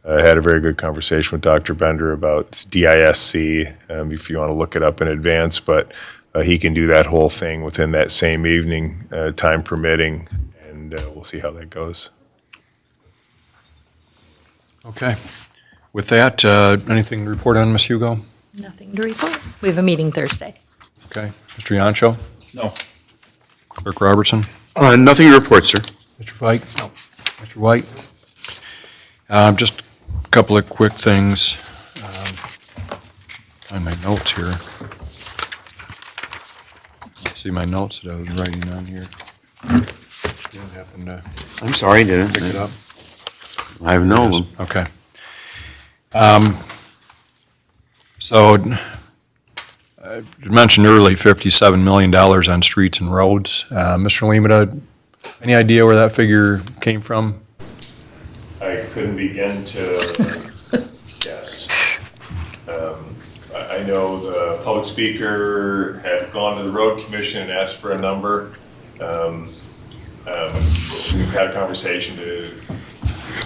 I had a very good conversation with Dr. Bender about DISC, if you want to look it up in advance, but he can do that whole thing within that same evening, time permitting, and we'll see how that goes. Okay. With that, anything to report on, Ms. Hugo? Nothing to report. We have a meeting Thursday. Okay. Mr. Yancho? No. Clerk Robertson? Nothing to report, sir. Mr. Fike? No. Mr. White? Just a couple of quick things. Find my notes here. See my notes that I was writing on here. Didn't happen to I'm sorry, didn't pick it up. I have no of them. Okay. So, I mentioned earlier, $57 million on streets and roads. Mr. Limita, any idea where that figure came from? I couldn't begin to guess. I know the public speaker had gone to the road commission and asked for a number. We've had a conversation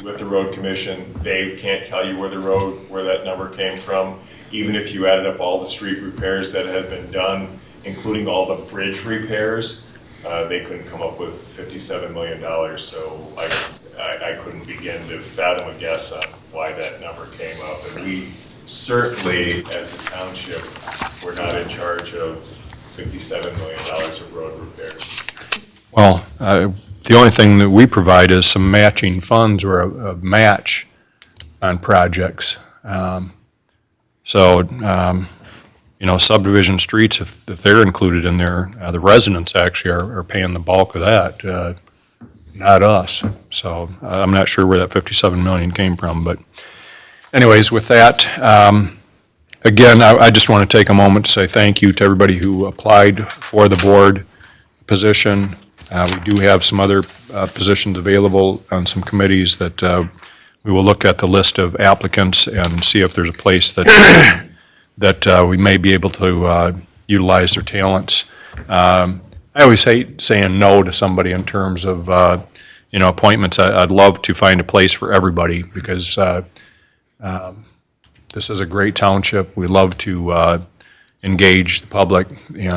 with the road commission. They can't tell you where that number came from. Even if you added up all the street repairs that had been done, including all the bridge repairs, they couldn't come up with $57 million. So I couldn't begin to fathom a guess on why that number came up. And we certainly, as a township, we're not in charge of $57 million of road repairs. Well, the only thing that we provide is some matching funds or a match on projects. Subdivision streets, if they're included in there, the residents actually are paying the bulk of that, not us. So I'm not sure where that $57 million came from, but anyways, with that, again, I just want to take a moment to say thank you to everybody who applied for the board position. We do have some other positions available on some committees that we will look at the list of applicants and see if there's a place that we may be able to utilize their talents. I always hate saying no to somebody in terms of appointments. I'd love to find a place for everybody because this is a great township. We love to engage the public, and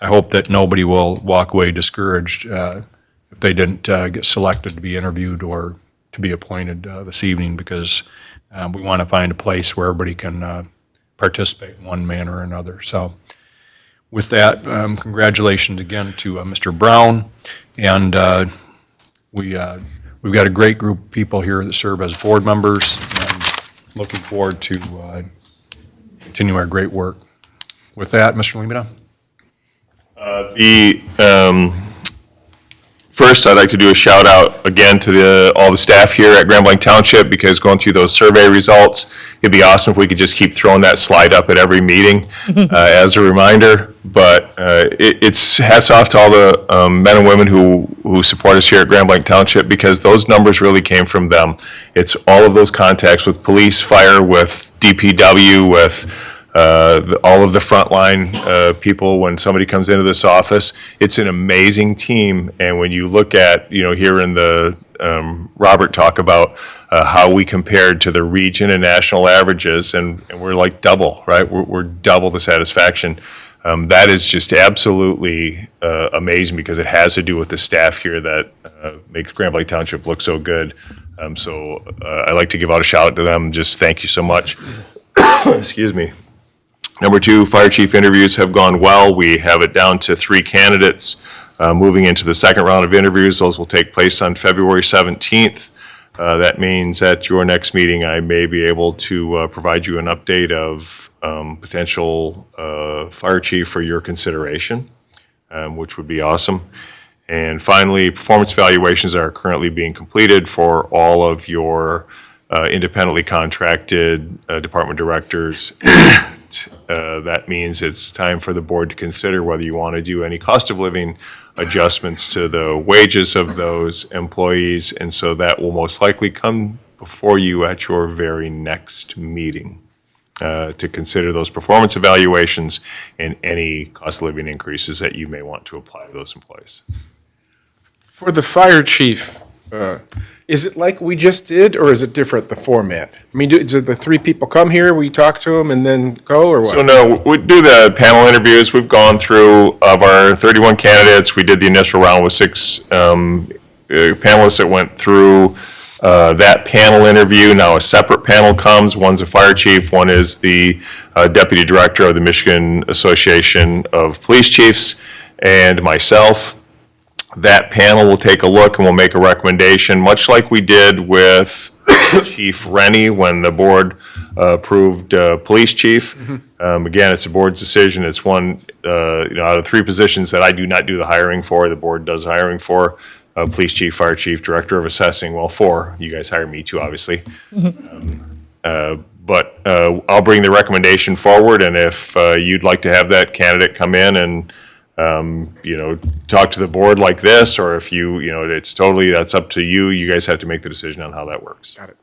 I hope that nobody will walk away discouraged if they didn't get selected to be interviewed or to be appointed this evening, because we want to find a place where everybody can participate in one manner or another. So with that, congratulations again to Mr. Brown, and we've got a great group of people here that serve as board members, and looking forward to continue our great work. With that, Mr. Limita? First, I'd like to do a shout out again to all the staff here at Grand Blanc Township, because going through those survey results, it'd be awesome if we could just keep throwing that slide up at every meeting as a reminder. But it's hats off to all the men and women who support us here at Grand Blanc Township, because those numbers really came from them. It's all of those contacts with police, fire, with DPW, with all of the frontline people, when somebody comes into this office. It's an amazing team, and when you look at, hearing the Robert talk about how we compared to the region and national averages, and we're like double, right? We're double the satisfaction. That is just absolutely amazing, because it has to do with the staff here that makes Grand Blanc Township look so good. So I'd like to give out a shout out to them. Just thank you so much. Excuse me. Number 2, fire chief interviews have gone well. We have it down to 3 candidates. Moving into the second round of interviews, those will take place on February 17th. That means at your next meeting, I may be able to provide you an update of potential fire chief for your consideration, which would be awesome. And finally, performance evaluations are currently being completed for all of your independently contracted department directors. That means it's time for the board to consider whether you want to do any cost of living adjustments to the wages of those employees, and so that will most likely come before you at your very next meeting to consider those performance evaluations and any cost of living increases that you may want to apply to those employees. For the fire chief, is it like we just did, or is it different, the format? I mean, do the 3 people come here, we talk to them, and then go, or what? So no, we do the panel interviews. We've gone through, of our 31 candidates, we did the initial round with 6 panelists that went through that panel interview. Now a separate panel comes. One's a fire chief, one is the deputy director of the Michigan Association of Police Chiefs, and myself. That panel will take a look and will make a recommendation, much like we did with Chief Rennie when the board approved police chief. Again, it's a board's decision. It's one, out of 3 positions that I do not do the hiring for, the board does hiring for. Police chief, fire chief, director of assessing, well, 4. You guys hire me too, obviously. But I'll bring the recommendation forward, and if you'd like to have that candidate come in and talk to the board like this, or if it's totally, that's up to you. You guys have to make the decision on how that works. Got it.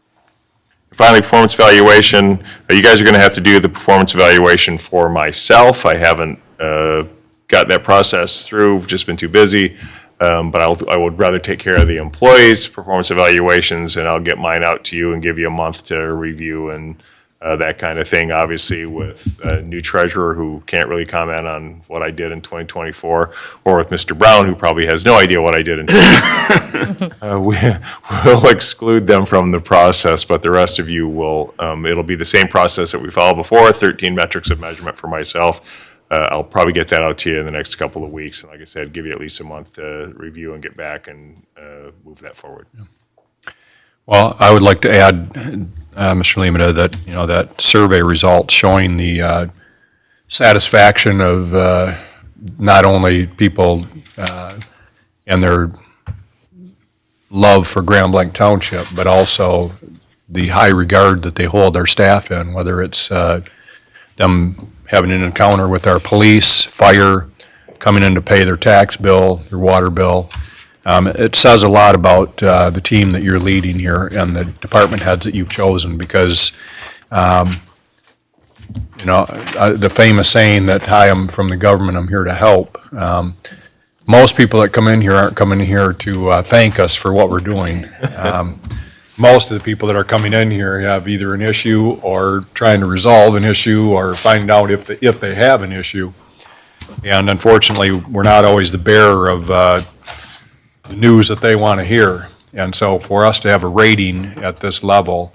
Finally, performance evaluation. You guys are going to have to do the performance evaluation for myself. I haven't got that process through, just been too busy. But I would rather take care of the employees' performance evaluations, and I'll get mine out to you and give you a month to review and that kind of thing. Obviously, with a new treasurer who can't really comment on what I did in 2024, or with Mr. Brown, who probably has no idea what I did in 2024. We'll exclude them from the process, but the rest of you will, it'll be the same process that we followed before, 13 metrics of measurement for myself. I'll probably get that out to you in the next couple of weeks. And like I said, give you at least a month to review and get back and move that forward. Well, I would like to add, Mr. Lemata, that, that survey results showing the satisfaction of not only people and their love for Grand Blanc Township, but also the high regard that they hold our staff in, whether it's them having an encounter with our police, fire, coming in to pay their tax bill, their water bill. It says a lot about the team that you're leading here and the department heads that you've chosen, because, the famous saying that, "Hi, I'm from the government, I'm here to help." Most people that come in here aren't coming here to thank us for what we're doing. Most of the people that are coming in here have either an issue or trying to resolve an issue or find out if they have an issue. And unfortunately, we're not always the bearer of the news that they want to hear. And so for us to have a rating at this level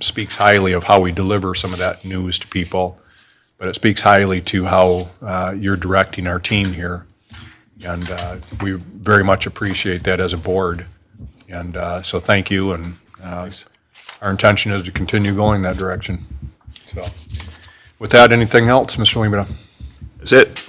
speaks highly of how we deliver some of that news to people, but it speaks highly to how you're directing our team here. And we very much appreciate that as a board. And so thank you, and our intention is to continue going that direction. So with that, anything else, Mr. Lemata? That's it.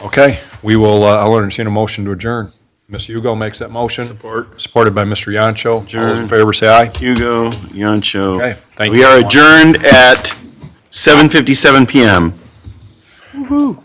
Okay, we will, I'll entertain a motion to adjourn. Ms. Hugo makes that motion. Support. Supported by Mr. Yancho. All those in favor say aye. Hugo, Yancho. Okay, thank We you. are adjourned at 7:57 PM. Woo-hoo.